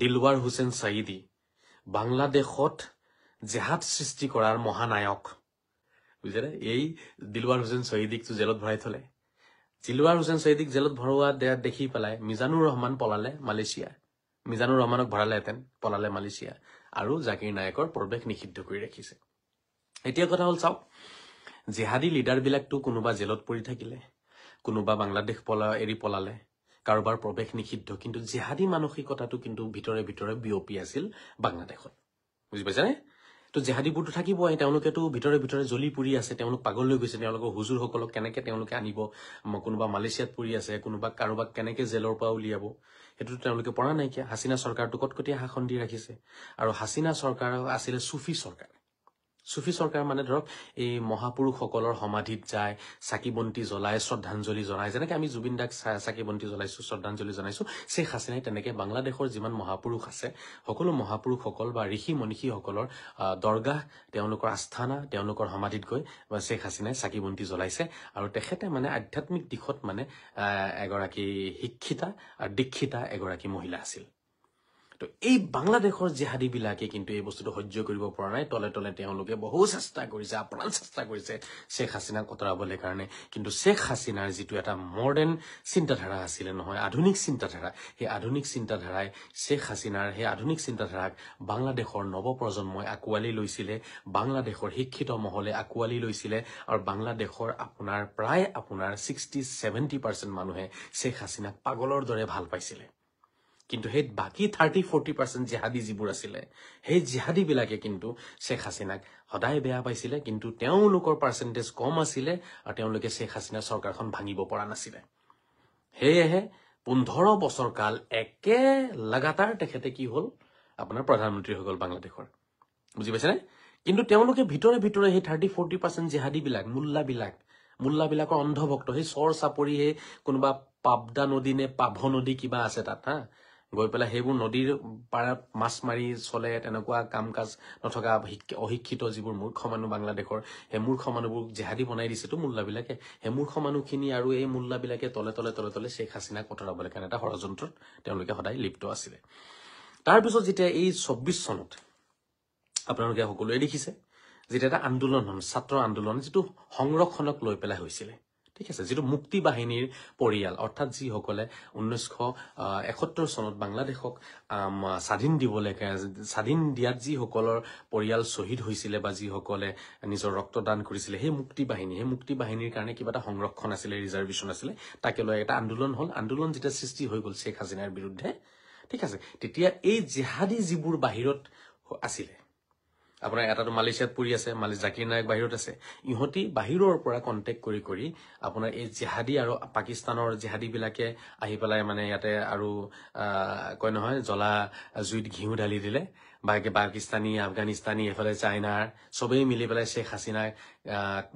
দিলৱাৰ হুছেইন সাইদি বাংলাদেশত জেহাদ সৃষ্টি কৰাৰ মহানায়ক বুজিলে এই দিলৱাৰ হুছেইন সাইদিকটো জেলত ভৰাই থলে দিলৱাৰ হুছেইন সাইদিক জেলত ভৰোৱা দেখি পেলাই মিজানুৰ ৰহমান পলালে মালয়েছিয়া মিজানুৰ ৰহমানক ভৰালেহেঁতেন পলালে মালয়েছিয়া আৰু জাকিৰ নায়কৰ প্ৰৱেশ নিষিদ্ধ কৰি ৰাখিছে এতিয়া কথা হ'ল চাওক জেহাদী লিডাৰবিলাকতো কোনোবা জেলত পৰি থাকিলে কোনোবা বাংলাদেশ এৰি পলালে কাৰোবাৰ প্ৰৱেশ নিষিদ্ধ কিন্তু জেহাদী মানসিকতাটো কিন্তু ভিতৰে ভিতৰে বিয়পি আছিল বাংলাদেশত বুজি পাইছানে তো জেহাদীবোৰতো থাকিবই তেওঁলোকেতো ভিতৰে ভিতৰে জ্বলি পুৰি আছে তেওঁলোক পাগল হৈ গৈছে তেওঁলোকৰ হুজুৰসকলক কেনেকে তেওঁলোকে আনিব কোনোবা মালয়েছিয়াত পৰি আছে কোনোবা কাৰোবাক কেনেকে জেলৰ পৰা উলিয়াব সেইটোতো তেওঁলোকে পৰা নাইকিয়া হাছিনা চৰকাৰটো কটকটীয়া শাসন দি ৰাখিছে আৰু হাছিনা চৰকাৰ আছিলে চুফি চৰকাৰ মানে ধৰক এই মহাপুৰুষসকলৰ সমাধিত যায় চাকি বন্তি জ্বলাই শ্ৰদ্ধাঞ্জলি জনায় যেনেকে আমি জুবিন দাক চাকি বন্তি জ্বলাইছো শ্ৰদ্ধাঞ্জলি জনাইছো শেখ হাছিনাই তেনেকে বাংলাদেশৰ যিমান মহাপুৰুষ আছে সকলো মহাপুৰুষসকল বা ঋষি মনীষীসকলৰ দৰগাহ তেওঁলোকৰ আস্থানা তেওঁলোকৰ সমাধিত গৈ শেখ হাছিনাই চাকি বন্তি জ্বলাইছে আৰু তেখেতে মানে আধ্যাত্মিক দিশত মানে এগৰাকী শিক্ষিতা আৰু দীক্ষিতা এগৰাকী মহিলা আছিল তো এই বাংলাদেশৰ জেহাদীবিলাকে কিন্তু এই বস্তুটো সহ্য কৰিব পৰা নাই তলে তলে তেওঁলোকে বহু চেষ্টা কৰিছে আপ্ৰাণ চেষ্টা কৰিছে শেখ হাছিনাক অতৰাবলৈ কাৰণে কিন্তু শেখ হাছিনাৰ যিটো এটা মডাৰ্ণ চিন্তাধাৰা আছিলে নহয় আধুনিক চিন্তাধাৰা সেই আধুনিক চিন্তাধাৰাই শেখ হাছিনাৰ সেই আধুনিক চিন্তাধাৰাক বাংলাদেশৰ নৱপ্ৰজন্মই আঁকোৱালি লৈছিলে বাংলাদেশৰ শিক্ষিত মহলে আঁকোৱালি লৈছিলে আৰু বাংলাদেশৰ প্ৰায় 60-70% মানুহে শেখ হাছিনাক পাগলৰ দৰে ভাল পাইছিলে কিন্তু সেই বাকি 30-40% জেহাদী যিবোৰ আছিলে সেই জেহাদীবিলাকে কিন্তু শেখ হাছিনাক সদায় বেয়া পাইছিলে কিন্তু তেওঁলোকৰ পাৰ্চেন্টেজ কম আছিলে আৰু তেওঁলোকে শেখ হাছিনা চৰকাৰখন ভাঙিব পৰা নাছিলে সেয়েহে 15 বছৰ কাল একে লাগাতাৰ তেখেতে কি হ'ল আপোনাৰ প্ৰধানমন্ত্ৰী হৈ গ'ল বাংলাদেশৰ বুজি পাইছেনে কিন্তু তেওঁলোকে ভিতৰে ভিতৰে সেই 30-40% জেহাদীবিলাক মুল্লাবিলাকৰ অন্ধভক্ত সেই চৰ চাপৰি সেই কোনোবা পাবদা নদী নে পাভ নদী কিবা আছে তাত হা গৈ পেলাই সেইবোৰ নদীৰ পাৰত মাছ মাৰি চলে তেনেকুৱা কাম কাজ নথকা অশিক্ষিত যিবোৰ মূৰ্খ মানুহ বাংলাদেশৰ সেই মূৰ্খ মানুহবোৰ জেহাদী বনাই দিছেতো মুল্লাবিলাকে সেই মূৰ্খ মানুহখিনি আৰু এই মুল্লাবিলাকে তলে তলে শেখ হাছিনাক অতৰাবলৈ কাৰণে এটা ষড়যন্ত্ৰত তেওঁলোকে সদায় লিপ্ত আছিলে তাৰপিছত যেতিয়া এই 24 চনত আপোনালোকে সকলোৱে দেখিছে যেতিয়া এটা আন্দোলন হ'ল ছাত্ৰ আন্দোলন যিটো সংৰক্ষণক লৈ পেলাই হৈছিলে ঠিক আছে যেটো মুক্তি বাহিনীৰ পৰিয়াল অৰ্থাৎ যিসকলে 1971 চনত বাংলাদেশক স্বাধীন দিয়াত যিসকলৰ পৰিয়াল শ্বহীদ হৈছিলে বা যিসকলে নিজৰ ৰক্তদান কৰিছিলে সেই মুক্তি বাহিনীৰ কাৰণে কিবা এটা সংৰক্ষণ আছিলে ৰিজাৰ্ভেশ্যন আছিলে তাকে লৈ এটা আন্দোলন হ'ল আন্দোলন যেতিয়া সৃষ্টি হৈ গ'ল শেখ হাছিনাৰ বিৰুদ্ধে ঠিক আছে তেতিয়া এই জেহাদী যিবোৰ বাহিৰত আছিলে আপোনাৰ এটাটো মালয়েছিয়াত পৰি আছে জাকিৰ নায়ক বাহিৰত আছে ইহঁতি বাহিৰৰ পৰা কন্টেক্ট কৰি আপোনাৰ এই জেহাদী আৰু পাকিস্তানৰ জেহাদীবিলাকে আহি পেলাই মানে ইয়াতে আৰু কয় নহয় জ্বলা জুইত ঘিউ ঢালি দিলে পাকিস্তানী আফগানিস্তানী এফালে চাইনাৰ সবেই মিলি পেলাই শেখ হাছিনাক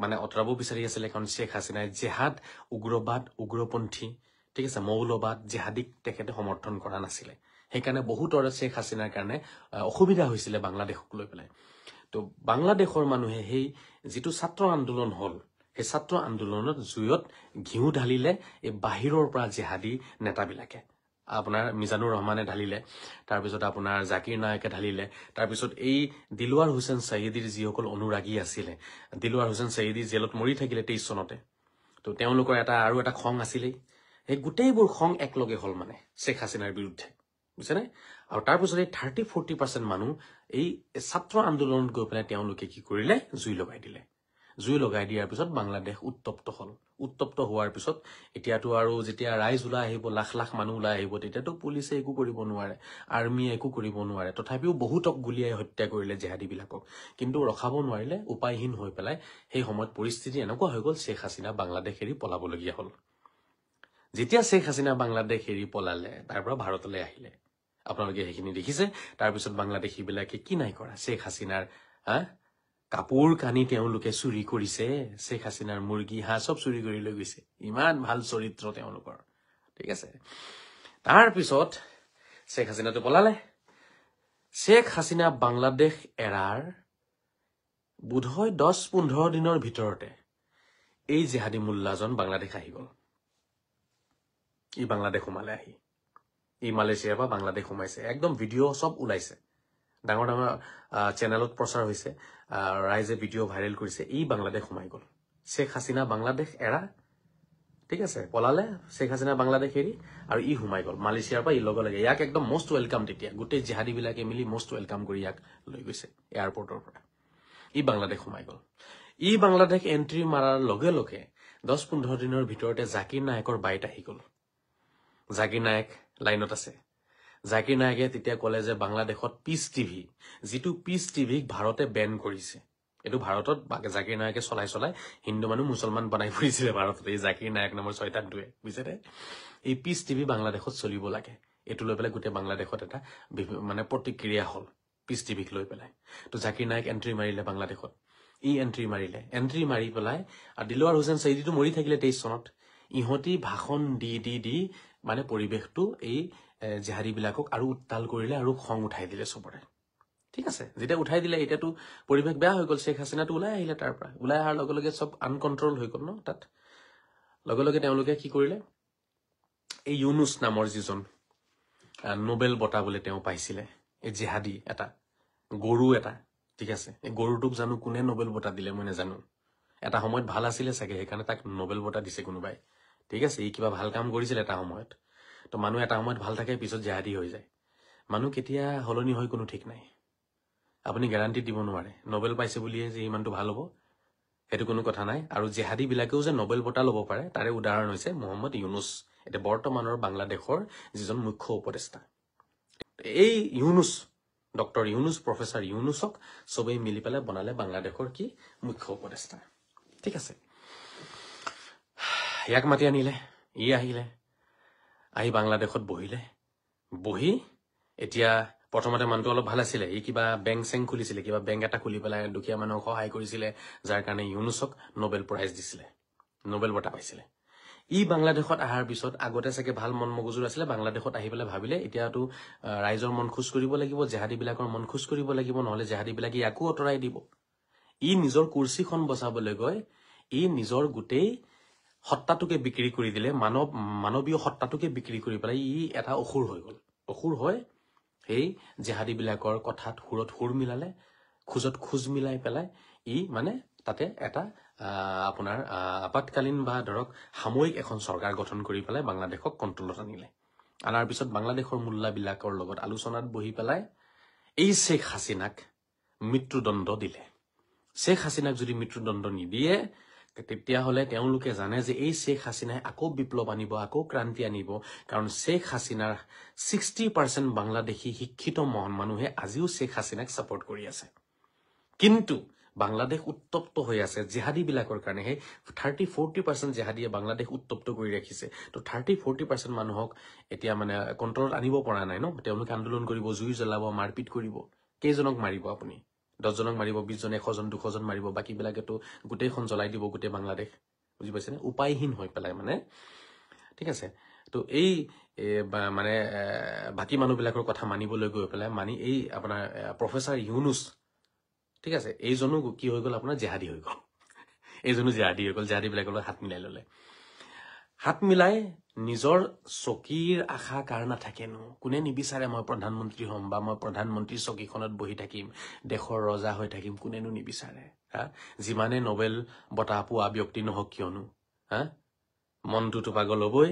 মানে অতৰাব বিচাৰি আছিলে কাৰণ শেখ হাছিনাই জেহাদ উগ্ৰবাদ উগ্ৰপন্থী ঠিক আছে মৌলবাদ জেহাদীক তেখেতে সমৰ্থন কৰা নাছিলে সেইকাৰণে বহুতৰে শেখ হাছিনাৰ কাৰণে অসুবিধা হৈছিলে বাংলাদেশক লৈ পেলাই তো বাংলাদেশৰ মানুহে সেই যিটো ছাত্ৰ আন্দোলন হ'ল সেই ছাত্ৰ আন্দোলনত জুইত ঘিউ ঢালিলে এই বাহিৰৰ পৰা জেহাদী নেতাবিলাকে আপোনাৰ মিজানুৰ ৰহমানে ঢালিলে তাৰপিছত আপোনাৰ জাকিৰ নায়কে ঢালিলে তাৰপিছত এই দিলৱাৰ হুছেইন সাইদিৰ যিসকল অনুৰাগী আছিলে দিলৱাৰ হুছেইন সাইদি জেলত মৰি থাকিলে 23 চনতে তো তেওঁলোকৰ আৰু এটা খং আছিলেই এই গোটেইবোৰ খং একলগে হ'ল মানে শেখ হাছিনাৰ বিৰুদ্ধে বুজিছেনে আৰু তাৰপিছত এই 30-40% মানুহ এই ছাত্ৰ আন্দোলনত গৈ পেলাই তেওঁলোকে কি কৰিলে জুই লগাই দিলে জুই লগাই দিয়াৰ পিছত বাংলাদেশ উত্তপ্ত হ'ল উত্তপ্ত হোৱাৰ পিছত এতিয়াতো আৰু যেতিয়া ৰাইজ ওলাই আহিব, লাখ লাখ মানুহ ওলাই আহিব, তেতিয়াতো পুলিচে একো কৰিব নোৱাৰে, আৰ্মিয়ে একো কৰিব নোৱাৰে। তথাপিও বহুতক গুলিয়াই হত্যা কৰিলে জেহাদীবিলাকক, কিন্তু ৰখাব নোৱাৰিলে। উপায়হীন হৈ পেলাই সেই সময়ত পৰিস্থিতি এনেকুৱা হৈ গ'ল, শ্বেখ হাছিনা বাংলাদেশ এৰি পলাবলগীয়া হ'ল। যেতিয়া শ্বেখ হাছিনা বাংলাদেশ এৰি পলালে, তাৰ পৰা ভাৰতলৈ আহিলে। আপোনালোকে সেইখিনি দেখিছে। তাৰপিছত বাংলাদেশীবিলাকে কি নাই কৰা, শ্বেখ হাছিনাৰ কাপোৰ কানি তেওঁলোকে চুৰি কৰিছে, শ্বেখ হাছিনাৰ মুৰ্গী হাঁহ চব চুৰি কৰি লৈ গৈছে। ইমান ভাল চৰিত্ৰ তেওঁলোকৰ, ঠিক আছে। তাৰপিছত শ্বেখ হাছিনাটো পলালে। শ্বেখ হাছিনা বাংলাদেশ এৰাৰ বোধহয় 10-15 দিনৰ ভিতৰতে এই জেহাদী মোল্লাজন বাংলাদেশ আহি গ'ল। ই বাংলাদেশ সোমালে আহি। ই মালয়েছিয়াৰ পৰা বাংলাদেশ সোমাইছে। একদম ভিডিঅ' চব ওলাইছে, ডাঙৰ ডাঙৰ চেনেলত প্ৰচাৰ হৈছে, ৰাইজে ভিডিঅ' ভাইৰেল কৰিছে। ই বাংলাদেশ সোমাই গ'ল। শ্বেখ হাছিনা বাংলাদেশ এৰা, ঠিক আছে, পলালে শ্বেখ হাছিনা বাংলাদেশ এৰি, আৰু ই সোমাই গ'ল মালয়েছিয়াৰ পৰা। ই লগে লগে ইয়াক একদম মষ্ট ৱেলকাম, তেতিয়া গোটেই জেহাদীবিলাকে মিলি মষ্ট ৱেলকাম কৰি ইয়াক লৈ গৈছে এয়াৰপৰ্টৰ পৰা। ই বাংলাদেশ সোমাই গ'ল। ই বাংলাদেশ এণ্ট্ৰি মাৰাৰ লগে লগে 10-15 দিনৰ ভিতৰতে জাকিৰ নায়কৰ বাইট আহি গ'ল। জাকিৰ নায়ক লাইনত আছে। জাকিৰ নায়কে তেতিয়া ক'লে যে বাংলাদেশত পিচ টিভি, যিটো পিচ টিভিক ভাৰতে বেন কৰিছে, এইটো ভাৰতত জাকিৰ নায়কে চলাই হিন্দু মানুহ মুছলমান বনাই ফুৰিছিলে ভাৰতত, এই জাকিৰ নায়ক নামৰ শয়তানটোৱে, বুজিছে। এই পিচ টিভি বাংলাদেশত চলিব লাগে, এইটো লৈ পেলাই গোটেই বাংলাদেশত এটা মানে প্ৰতিক্ৰিয়া হ'ল পিচ টিভিক লৈ পেলাই। তো জাকিৰ নায়ক এণ্ট্ৰি মাৰিলে বাংলাদেশত। ই এণ্ট্ৰি মাৰি পেলাই, আৰু দিলৱাৰ হুছেইন চৈদীটো মৰি থাকিলে 23 চনত। ইহঁতি ভাষণ দি মানে পৰিৱেশটো এই জেহাদীবিলাকক আৰু উত্তাল কৰিলে আৰু খং উঠাই দিলে চবৰে, ঠিক আছে। যেতিয়া উঠাই দিলে, এতিয়াতো পৰিৱেশ বেয়া হৈ গ'ল। শ্বেখ হাছিনাটো ওলাই আহিলে, তাৰ পৰা ওলাই অহাৰ লগে লগে চব আনকণ্ট্ৰল হৈ গ'ল ন তাত। লগে লগে তেওঁলোকে কি কৰিলে, এই ইউনুছ নামৰ যিজন নোবেল বঁটা বোলে তেওঁ পাইছিলে, এই জেহাদী এটা গৰু এটা, ঠিক আছে। এই গৰুটোক জানো কোনে নোবেল বঁটা দিলে মই নাজানো। এটা সময়ত ভাল আছিলে চাগে, সেইকাৰণে তাক নোবেল বঁটা দিছে কোনোবাই, ঠিক আছে। ই কিবা ভাল কাম কৰিছিল এটা সময়ত। তো মানুহ এটা সময়ত ভাল থাকে, পিছত জেহাদী হৈ যায়। মানুহ কেতিয়া সলনি হয় কোনো ঠিক নাই। আপুনি গেৰাণ্টি দিব নোৱাৰে নোবেল পাইছে বুলিয়ে যে ইমানটো ভাল হ'ব, সেইটো কোনো কথা নাই। আৰু জেহাদীবিলাকেও যে নোবেল বঁটা ল'ব পাৰে, তাৰে উদাহৰণ হৈছে মহম্মদ ইউনুছ, এতিয়া বৰ্তমানৰ বাংলাদেশৰ যিজন মুখ্য উপদেষ্টা। এই ইউনুছ, ডক্টৰ ইউনুছ, প্ৰফেচাৰ ইউনুছক চবেই মিলি পেলাই বনালে বাংলাদেশৰ কি মুখ্য উপদেষ্টা, ঠিক আছে। ইয়াক মাতি আনিলে, ই আহিলে, আহি বাংলাদেশত বহি এতিয়া প্ৰথমতে মানুহটো অলপ ভাল আছিলে। ই কিবা বেংক চেংক খুলিছিলে, কিবা বেংক এটা খুলি পেলাই দুখীয়া মানুহক সহায় কৰিছিলে, যাৰ কাৰণে ইউনুছক নোবেল প্ৰাইজ দিছিলে, নোবেল বঁটা পাইছিলে। ই বাংলাদেশত অহাৰ পিছত আগতে চাগে ভাল মন মগজুৰ আছিলে, বাংলাদেশত আহি পেলাই ভাবিলে এতিয়াতো ৰাইজৰ মন খোজ কৰিব লাগিব, জেহাদীবিলাকৰ মন খোজ কৰিব লাগিব, নহ'লে জেহাদীবিলাকে ইয়াকো আঁতৰাই দিব। ই নিজৰ কুৰ্চীখন বচাবলৈ গৈ ই নিজৰ গোটেই সত্তাটোকে বিক্ৰী কৰি দিলে, মানৱীয় সত্তাটোকে বিক্ৰী কৰি পেলাই ই এটা অসুৰ হৈ গ'ল। অসুৰ হৈ সেই জেহাদীবিলাকৰ কথাত সুৰত সুৰ মিলালে, খোজত খোজ মিলাই পেলাই ই মানে তাতে এটা আপোনাৰ আপাতকালীন বা ধৰক সাময়িক এখন চৰকাৰ গঠন কৰি পেলাই বাংলাদেশক কণ্ট্ৰলত আনিলে। আনাৰ পিছত বাংলাদেশৰ মোল্লাবিলাকৰ লগত আলোচনাত বহি পেলাই এই শ্বেখ হাছিনাক মৃত্যুদণ্ড দিলে। শ্বেখ হাছিনাক যদি মৃত্যুদণ্ড নিদিয়ে, তেতিয়াহ'লে তেওঁলোকে জানে যে এই শ্বেখ হাছিনাই আকৌ বিপ্লৱ আনিব, আকৌ ক্ৰান্তি আনিব। কাৰণ শ্বেখ হাছিনাৰ 60% বাংলাদেশী শিক্ষিত মানুহে আজিও শ্বেখ হাছিনাক ছাপোৰ্ট কৰি আছে। কিন্তু বাংলাদেশ উত্তপ্ত হৈ আছে জেহাদীবিলাকৰ কাৰণে। সেই 30-40% জেহাদীয়ে বাংলাদেশ উত্তপ্ত কৰি ৰাখিছে। তো 30-40% মানুহক এতিয়া মানে কণ্ট্ৰলত আনিব পৰা নাই ন। তেওঁলোকে আন্দোলন কৰিব, জুই জ্বলাব, মাৰপিট কৰিব। কেইজনক মাৰিব আপুনি? 10 জনক মাৰিব, 20 জন, 100 জন, 200 জন মাৰিব, বাকীবিলাকেতো গোটেইখন জ্বলাই দিব, গোটেই বাংলাদেশ, বুজি পাইছেনে? উপায়হীন হৈ পেলাই মানে, ঠিক আছে। তো এই মানে বাকী মানুহবিলাকৰ কথা মানিবলৈ গৈ পেলাই এই আপোনাৰ প্ৰফেচাৰ ইউনুছ, ঠিক আছে, এইজনো কি হৈ গ'ল, আপোনাৰ জেহাদী হৈ গ'ল। এইজনো জেহাদী হৈ গ'ল, জেহাদীবিলাকৰ লগত হাত মিলাই ল'লে। হাত মিলাই নিজৰ চকীৰ আশা কাৰ নাথাকেনো? কোনে নিবিচাৰে মই প্ৰধানমন্ত্ৰী হ'ম বা মই প্ৰধানমন্ত্ৰীৰ চকীখনত বহি থাকিম, দেশৰ ৰজা হৈ থাকিম? কোনেনো নিবিচাৰে? যিমানে নোবেল বঁটা পোৱা ব্যক্তি নহওক কিয়নো, মনটোতো পাগল হ'বই।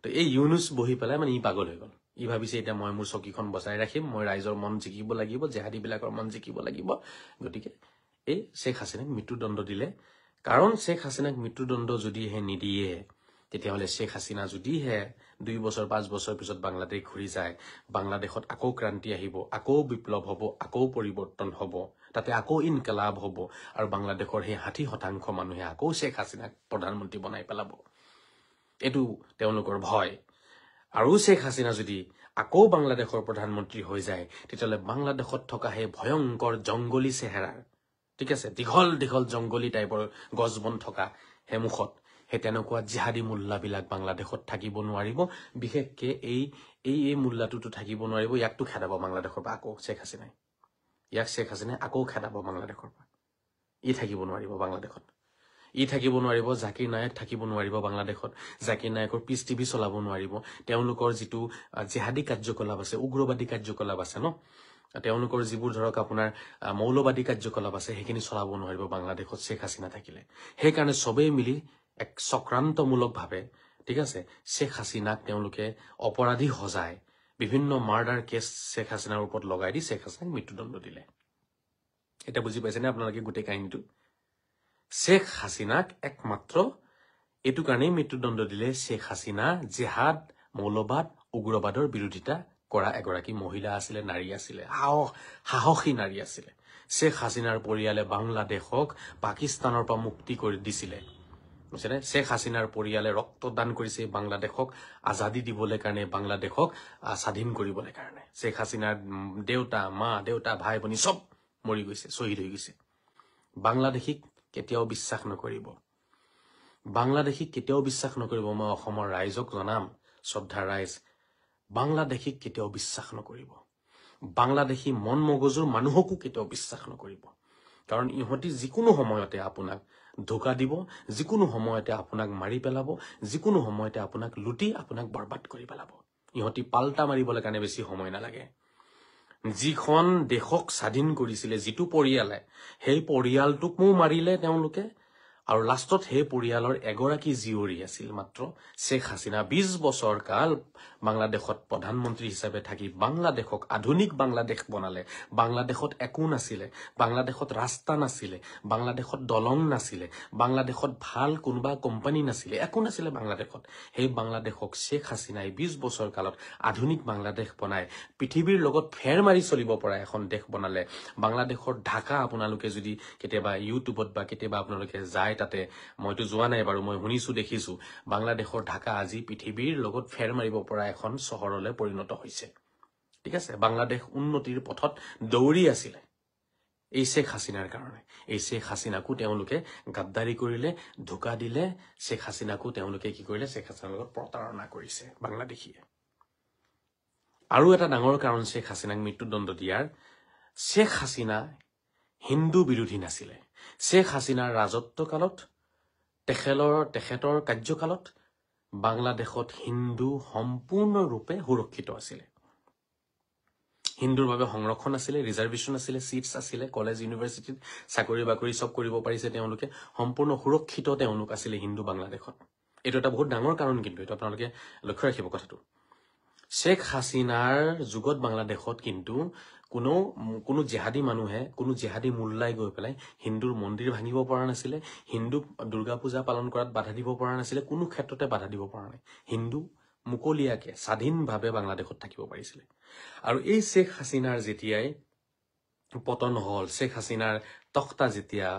তো এই ইউনুছ বহি পেলাই মানে ই পাগল হৈ গ'ল। ই ভাবিছে এতিয়া মই মোৰ চকীখন বচাই ৰাখিম, মই ৰাইজৰ মন জিকিব লাগিব, জেহাদীবিলাকৰ মন জিকিব লাগিব। গতিকে এই শ্বেখ হাছিনাক মৃত্যুদণ্ড দিলে। কাৰণ শেখ হাছিনাক মৃত্যুদণ্ড যদিহে নিদিয়ে তেতিয়াহ'লে শেখ হাছিনা যদিহে 2 বছৰ 5 বছৰ পিছত বাংলাদেশ ঘূৰি যায়, বাংলাদেশত আকৌ ক্ৰান্তি আহিব, আকৌ বিপ্লৱ হ'ব, আকৌ পৰিৱৰ্তন হ'ব, তাতে আকৌ ইনকলাব হ'ব, আৰু বাংলাদেশৰ সেই 60% মানুহে আকৌ শেখ হাছিনাক প্ৰধানমন্ত্ৰী বনাই পেলাব। এইটো তেওঁলোকৰ ভয়। আৰু শেখ হাছিনা যদি আকৌ বাংলাদেশৰ প্ৰধানমন্ত্ৰী হৈ যায় তেতিয়াহ'লে বাংলাদেশত থকা সেই ভয়ংকৰ জংগলী চেহেৰাৰ, ঠিক আছে, দীঘল দীঘল জংগলী টাইপৰ গছ বন থকা হেমুখত সেই তেনেকুৱা জিহাদী মোল্লাবিলাক বাংলাদেশত থাকিব নোৱাৰিব। বিশেষকে এই মোল্লাটোতো থাকিব নোৱাৰিব। ইয়াকতো খেদাব বাংলাদেশৰ পৰা আকৌ শেখ হাছিনাই। শেখ হাছিনাই আকৌ খেদাব বাংলাদেশৰ পৰা। ই থাকিব নোৱাৰিব বাংলাদেশত। ই থাকিব নোৱাৰিব। জাকিৰ নায়ক থাকিব নোৱাৰিব বাংলাদেশত। জাকিৰ নায়কৰ পিছ টিভি চলাব নোৱাৰিব। তেওঁলোকৰ যিটো জিহাদী কাৰ্যকলাপ আছে, উগ্ৰবাদী কাৰ্যকলাপ আছে ন, তেওঁলোকৰ যিবোৰ ধৰক আপোনাৰ মৌলবাদী কাৰ্যকলাপ আছে, সেইখিনি চলাব নোৱাৰিব বাংলাদেশত শেখ হাছিনা থাকিলে। সেইকাৰণে চবেই মিলি এক চক্ৰান্তমূলকভাৱে, ঠিক আছে, শেখ হাছিনাক তেওঁলোকে অপৰাধী সজাই বিভিন্ন মাৰ্ডাৰ কেছ শেখ হাছিনাৰ ওপৰত লগাই দি শেখ হাছিনাক মৃত্যুদণ্ড দিলে। এতিয়া বুজি পাইছেনে আপোনালোকে গোটেই কাহিনীটো? শেখ হাছিনাক একমাত্ৰ এইটো কাৰণেই মৃত্যুদণ্ড দিলে, শেখ হাছিনা জিহাদ, মৌলবাদ, উগ্ৰবাদৰ বিৰোধিতা কৰা এগৰাকী মহিলা আছিলে, নাৰী আছিলে, সাহসী নাৰী আছিলে। শেখ হাছিনাৰ পৰিয়ালে বাংলাদেশক পাকিস্তানৰ পৰা মুক্তি কৰি দিছিলে, বুজিছেনে? শেখ হাছিনাৰ পৰিয়ালে ৰক্তদান কৰিছে বাংলাদেশক আজাদী দিবলৈ কাৰণে, বাংলাদেশক স্বাধীন কৰিবলৈ কাৰণে। শেখ হাছিনাৰ দেউতা, ভাই ভনী চব মৰি গৈছে, শ্বহীদ হৈ গৈছে। বাংলাদেশীক কেতিয়াও বিশ্বাস নকৰিব। বাংলাদেশীক কেতিয়াও বিশ্বাস নকৰিব। মই অসমৰ ৰাইজক জনাম, শ্ৰদ্ধাৰ ৰাইজ, বাংলাদেশীক কেতিয়াও বিশ্বাস নকৰিব। বাংলাদেশী মন মগজুৰ মানুহকো কেতিয়াও বিশ্বাস নকৰিব। কাৰণ ইহঁতি যিকোনো সময়তে আপোনাক ধোকা দিব, যিকোনো সময়তে আপোনাক মাৰি পেলাব, যিকোনো সময়তে আপোনাক লুটি আপোনাক বৰবাদ কৰি পেলাব। ইহঁতি পাল্টা মাৰিবলৈ কাৰণে বেছি সময় নালাগে। যিখন দেশক স্বাধীন কৰিছিলে যিটো পৰিয়ালে, সেই পৰিয়ালটোকো মাৰিলে তেওঁলোকে, আৰু লাষ্টত সেই পৰিয়ালৰ এগৰাকী জীয়ৰী আছিল মাত্ৰ শেখ হাছিনা। 20 বছৰ কাল বাংলাদেশত প্ৰধানমন্ত্ৰী হিচাপে থাকি বাংলাদেশক আধুনিক বাংলাদেশ বনালে। বাংলাদেশত একো নাছিলে, বাংলাদেশত ৰাস্তা নাছিলে, বাংলাদেশত দলং নাছিলে, বাংলাদেশত ভাল কোনোবা কোম্পানী নাছিলে, একো নাছিলে বাংলাদেশত। সেই বাংলাদেশক শেখ হাছিনাই 20 বছৰ কালত আধুনিক বাংলাদেশ বনাই পৃথিৱীৰ লগত ফেৰ মাৰি চলিব পৰা এখন দেশ বনালে। বাংলাদেশৰ ঢাকা আপোনালোকে যদি কেতিয়াবা ইউটিউবত বা কেতিয়াবা আপোনালোকে যায়, তাতে মইতো যোৱা নাই বাৰু, মই শুনিছো দেখিছো, বাংলাদেশৰ ঢাকা আজি পৃথিৱীৰ লগত ফেৰ মাৰিব পৰা এখন চহৰলৈ পৰিণত হৈছে। ঠিক আছে, বাংলাদেশ উন্নতিৰ পথত দৌৰি আছিলে এই শেখ হাছিনাৰ কাৰণে। এই শেখ হাছিনাকো তেওঁলোকে গাদ্দাৰী কৰিলে, ধোকা দিলে। শেখ হাছিনাকো তেওঁলোকে কি কৰিলে? শেখ হাছিনাৰ লগত প্ৰতাৰণা কৰিছে বাংলাদেশীয়ে। আৰু এটা ডাঙৰ কাৰণ শেখ হাছিনাক মৃত্যুদণ্ড দিয়াৰ, শেখ হাছিনা হিন্দু বিৰোধী নাছিলে। শেখ হাছিনাৰ ৰাজত্ব কালত, তেখেতৰ কাৰ্যকালত বাংলাদেশত হিন্দু সম্পূৰ্ণৰূপে সুৰক্ষিত আছিলে। হিন্দুৰ বাবে সংৰক্ষণ আছিলে, ৰিজাৰ্ভেশ্যন আছিলে, চিটছ আছিলে, কলেজ ইউনিভাৰ্চিটিত চাকৰি বাকৰি চব কৰিব পাৰিছে তেওঁলোকে, সম্পূৰ্ণ সুৰক্ষিত তেওঁলোক আছিলে হিন্দু বাংলাদেশত। এইটো এটা বহুত ডাঙৰ কাৰণ, কিন্তু এইটো আপোনালোকে লক্ষ্য ৰাখিব কথাটো। শেখ হাছিনাৰ যুগত বাংলাদেশত কিন্তু কোনো জেহাদী মানুহে, কোনো জেহাদী মোল্লাই গৈ পেলাই হিন্দুৰ মন্দিৰ ভাঙিব পৰা নাছিলে, হিন্দুক দুৰ্গা পূজা পালন কৰাত বাধা দিব পৰা নাছিলে, কোনো ক্ষেত্ৰতে বাধা দিব পৰা নাই। হিন্দু মুকলিয়াকে স্বাধীনভাৱে বাংলাদেশত থাকিব পাৰিছিলে। আৰু এই শেখ হাছিনাৰ যেতিয়াই পতন হল, শেখ হাছিনাৰ তখ্তা যেতিয়া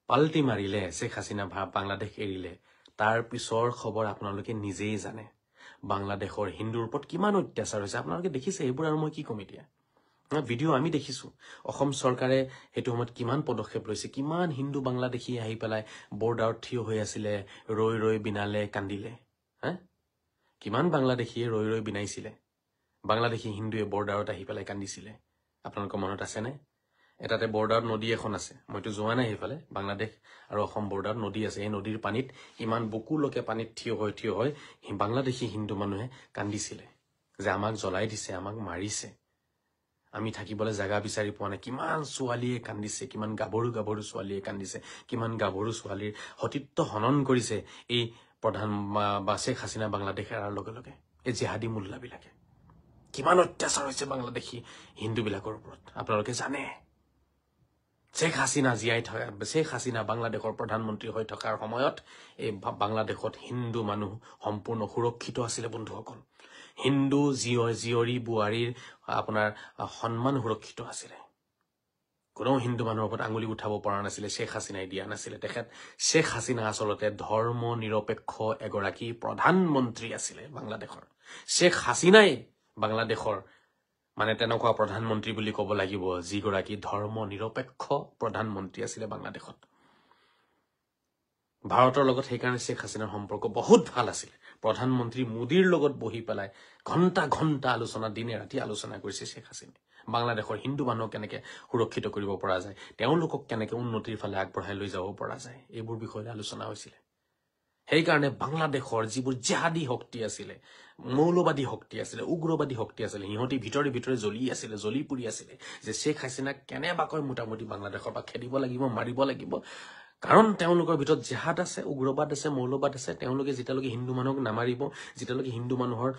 পাল্টি মাৰিলে, শেখ হাছিনা বাংলাদেশ এৰিলে, তাৰ পিছৰ খবৰ আপোনালোকে নিজেই জানে। বাংলাদেশৰ হিন্দুৰ ওপৰত কিমান অত্যাচাৰ হৈছে আপোনালোকে দেখিছে। এইবোৰ আৰু মই কি কম এতিয়া, ভিডিঅ' আমি দেখিছো। অসম চৰকাৰে সেইটো সময়ত কিমান পদক্ষেপ লৈছে, কিমান হিন্দু বাংলাদেশী আহি পেলাই বৰ্ডাৰত থিয় হৈ আছিলে, ৰৈ বিনালে, কান্দিলে। কিমান বাংলাদেশীয়ে ৰৈ বিনাইছিলে, বাংলাদেশী হিন্দুৱে বৰ্ডাৰত আহি পেলাই কান্দিছিলে। আপোনালোকৰ মনত আছেনে? এটাতে বৰ্ডাৰত নদী এখন আছে, মইতো যোৱা নাই সেইফালে, বাংলাদেশ আৰু অসম বৰ্ডাৰত নদী আছে। এই নদীৰ পানীত ইমান বুকুলৈকে পানীত থিয় হৈ বাংলাদেশী হিন্দু মানুহে কান্দিছিলে যে আমাক জ্বলাই দিছে, আমাক মাৰিছে, আমি থাকিবলৈ জাগা বিচাৰি পোৱা নাই। কিমান ছোৱালীয়ে কান্দিছে, কিমান গাভৰু ছোৱালীয়ে কান্দিছে, কিমান গাভৰু ছোৱালীৰ সতীত্ব হনন কৰিছে এই প্ৰধান বা শেখ হাছিনা বাংলাদেশ এৰাৰ লগে লগে। এই জেহাদী মোল্লাবিলাকে কিমান অত্যাচাৰ হৈছে বাংলাদেশী হিন্দুবিলাকৰ ওপৰত আপোনালোকে জানে। শেখ হাছিনা বাংলাদেশৰ প্ৰধানমন্ত্ৰী হৈ থকাৰ সময়ত এই বাংলাদেশত হিন্দু মানুহ সম্পূৰ্ণ সুৰক্ষিত আছিলে বন্ধুসকল। হিন্দু জীয়ৰী বোৱাৰীৰ আপোনাৰ সন্মান সুৰক্ষিত আছিলে। কোনো হিন্দু মানুহৰ ওপৰত আঙুলি উঠাব পৰা নাছিলে, শেখ হাছিনাই দিয়া নাছিলে। শেখ হাছিনা আচলতে ধৰ্ম নিৰপেক্ষ এগৰাকী প্ৰধানমন্ত্ৰী আছিলে বাংলাদেশৰ। শেখ হাছিনাই বাংলাদেশৰ মানে তেনেকুৱা প্ৰধানমন্ত্ৰী বুলি ক'ব লাগিব, যিগৰাকী ধৰ্ম নিৰপেক্ষ প্ৰধানমন্ত্ৰী আছিলে বাংলাদেশত। ভাৰতৰ লগত সেইকাৰণে শেখ হাছিনাৰ সম্পৰ্ক বহুত ভাল আছিলে। প্ৰধানমন্ত্ৰী মোদীৰ লগত বহি পেলাই ঘণ্টা ঘণ্টা আলোচনা, দিনে ৰাতি আলোচনা কৰিছে শেখ হাছিনাই। বাংলাদেশৰ হিন্দু মানুহক কেনেকে সুৰক্ষিত কৰিব পৰা যায়, তেওঁলোকক কেনেকে উন্নতিৰ ফালে আগবঢ়াই লৈ যাব পৰা যায়, এইবোৰ বিষয়ে আলোচনা হৈছিলে। সেইকাৰণে বাংলাদেশৰ যিবোৰ জিহাদী শক্তি আছিলে, মৌলবাদী শক্তি আছিলে, উগ্ৰবাদী শক্তি আছিলে, সিহঁতি ভিতৰে ভিতৰে জ্বলি পুৰি আছিলে যে শেখ হাছিনাক কেনেবাকৈ মোটামুটি বাংলাদেশৰ পৰা খেদিব লাগিব, মাৰিব লাগিব। কাৰণ তেওঁলোকৰ ভিতৰত জিহাদ আছে, উগ্ৰবাদ আছে, মৌলবাদ আছে। তেওঁলোকে যেতিয়ালৈকে হিন্দু মানুহক নামাৰিব, যেতিয়ালৈকে হিন্দু মানুহৰ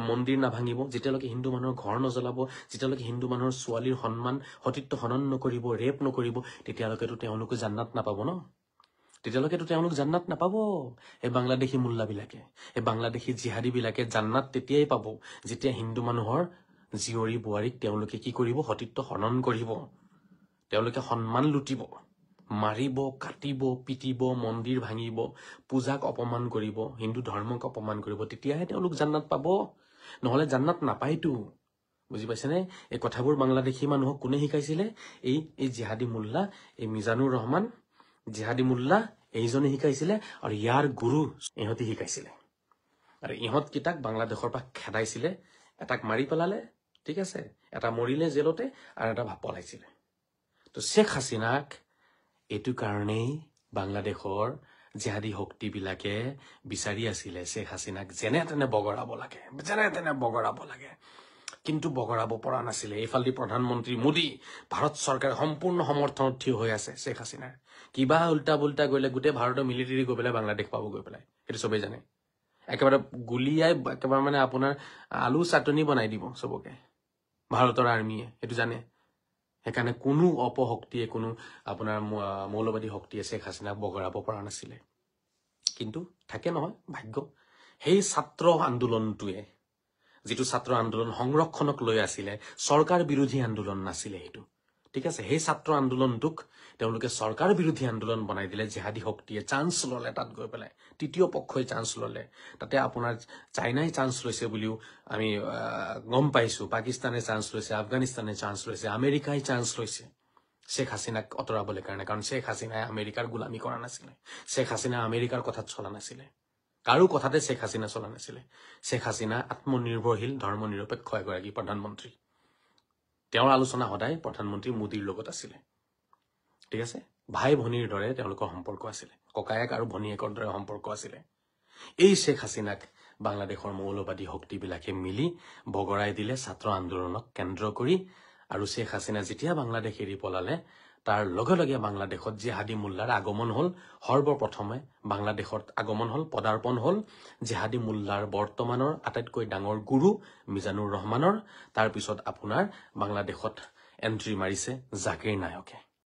মন্দিৰ নাভাঙিব, যেতিয়ালৈকে হিন্দু মানুহৰ ঘৰ নজ্বলাব, যেতিয়ালৈকে হিন্দু মানুহৰ ছোৱালীৰ সন্মান সতীত্ব হনন নকৰিব, ৰেপ নকৰিব, তেতিয়ালৈকেতো তেওঁলোকে জান্নাত নাপাব ন। তেতিয়ালৈকেতো তেওঁলোক জান্নাত নাপাব। এই বাংলাদেশী মোল্লাবিলাকে, এই বাংলাদেশী জিহাদীবিলাকে জান্নাত তেতিয়াই পাব যেতিয়া হিন্দু মানুহৰ জীয়ৰী বোৱাৰীক তেওঁলোকে কি কৰিব, সতীত্ব হনন কৰিব, তেওঁলোকে সন্মান লুটিব, মাৰিব, কাটিব, পিটিব, মন্দিৰ ভাঙিব, পূজাক অপমান কৰিব, হিন্দু ধৰ্মক অপমান কৰিব, তেতিয়াহে তেওঁলোক জান্নাত পাব। নহলে জান্নাত নাপায়তো। বুজি পাইছেনে? এই কথাবোৰ বাংলাদেশী মানুহক কোনে শিকাইছিলে? এই জিহাদী মোল্লা, এই মিজানুৰ ৰহমান জিহাদী মোল্লা এইজনে শিকাইছিলে, আৰু ইয়াৰ গুৰু ইহঁতি শিকাইছিলে। আৰু ইহঁতকেইটাক বাংলাদেশৰ পৰা খেদাইছিলে। এটাক মাৰি পেলালে, ঠিক আছে, এটা মৰিলে জেলতে, আৰু এটা পলাইছিলে। তো শেখ হাছিনাক এইটো কাৰণেই বাংলাদেশৰ জিহাদী শক্তিবিলাকে বিচাৰি আছিলে, শেখ হাছিনাক যেনে তেনে বগৰাব লাগে, কিন্তু বগৰাব পৰা নাছিলে। এইফালে প্ৰধানমন্ত্ৰী মোদী, ভাৰত চৰকাৰে সম্পূৰ্ণ সমৰ্থনত থিয় হৈ আছে শেখ হাছিনাৰ। কিবা উল্টা পুল্টা কৰিলে গোটেই ভাৰতৰ মিলিটাৰী গৈ পেলাই বাংলাদেশ পাব গৈ পেলাই, সেইটো চবেই জানে। একেবাৰে গুলিয়াই একেবাৰে মানে আপোনাৰ আলু চাটনি বনাই দিব চবকে ভাৰতৰ আৰ্মীয়ে, সেইটো জানে। সেইকাৰণে কোনো অপশক্তিয়ে, কোনো আপোনাৰ মৌলবাদী শক্তিয়ে শেখ হাছিনাক বগৰাব পৰা নাছিলে। কিন্তু থাকে নহয় ভাগ্য। সেই ছাত্ৰ আন্দোলনটোৱে, যিটো ছাত্ৰ আন্দোলন সংৰক্ষণক লৈ আছিলে, চৰকাৰ বিৰোধী আন্দোলন নাছিলে সেইটো, ঠিক আছে। সেই ছাত্ৰ আন্দোলনটোক তেওঁলোকে চৰকাৰ বিৰোধী আন্দোলন বনাই দিলে। জিহাদী শক্তিয়ে চান্স ললে, তাত গৈ পেলাই তৃতীয় পক্ষই চান্স ললে। তাতে আপোনাৰ চাইনাই চান্স লৈছে বুলিও আমি গম পাইছো, পাকিস্তানে চান্স লৈছে, আফগানিস্তানে চান্স লৈছে, আমেৰিকাই চান্স লৈছে শেখ হাছিনাক অতৰাবলৈ কাৰণে। কাৰণ শেখ হাছিনাই আমেৰিকাৰ গোলামী কৰা নাছিলে, শেখ হাছিনা আমেৰিকাৰ কথাত চলা নাছিলে, কাৰো কথাতে শেখ হাছিনা চলা নাছিলে। শেখ হাছিনা আত্মনিৰ্ভৰশীল ধৰ্ম নিৰপেক্ষ এগৰাকী প্ৰধানমন্ত্ৰী। তেওঁৰ আলোচনা সদায় প্ৰধানমন্ত্ৰী মোদীৰ লগত আছিলে, ঠিক আছে। ভাই ভনীৰ দৰে তেওঁলোকৰ সম্পৰ্ক আছিলে, ককায়েক আৰু ভনীয়েকৰ দৰে সম্পৰ্ক আছিলে। এই শেখ হাছিনাক বাংলাদেশৰ মৌলবাদী শক্তিবিলাকে মিলি বগৰাই দিলে ছাত্ৰ আন্দোলনক কেন্দ্ৰ কৰি। আৰু শেখ হাছিনা যেতিয়া বাংলাদেশ এৰি পলালে, তাৰ লগে লগে বাংলাদেশত জিহাদী মোল্লাৰ আগমন হল। সৰ্বপ্ৰথমে বাংলাদেশত আগমন হল, পদাৰ্পণ হল জিহাদী মোল্লাৰ বৰ্তমানৰ আটাইতকৈ ডাঙৰ গুৰু মিজানুৰ ৰহমানৰ। তাৰপিছত আপোনাৰ বাংলাদেশত এন্ট্ৰি মাৰিছে জাকিৰ নায়কে।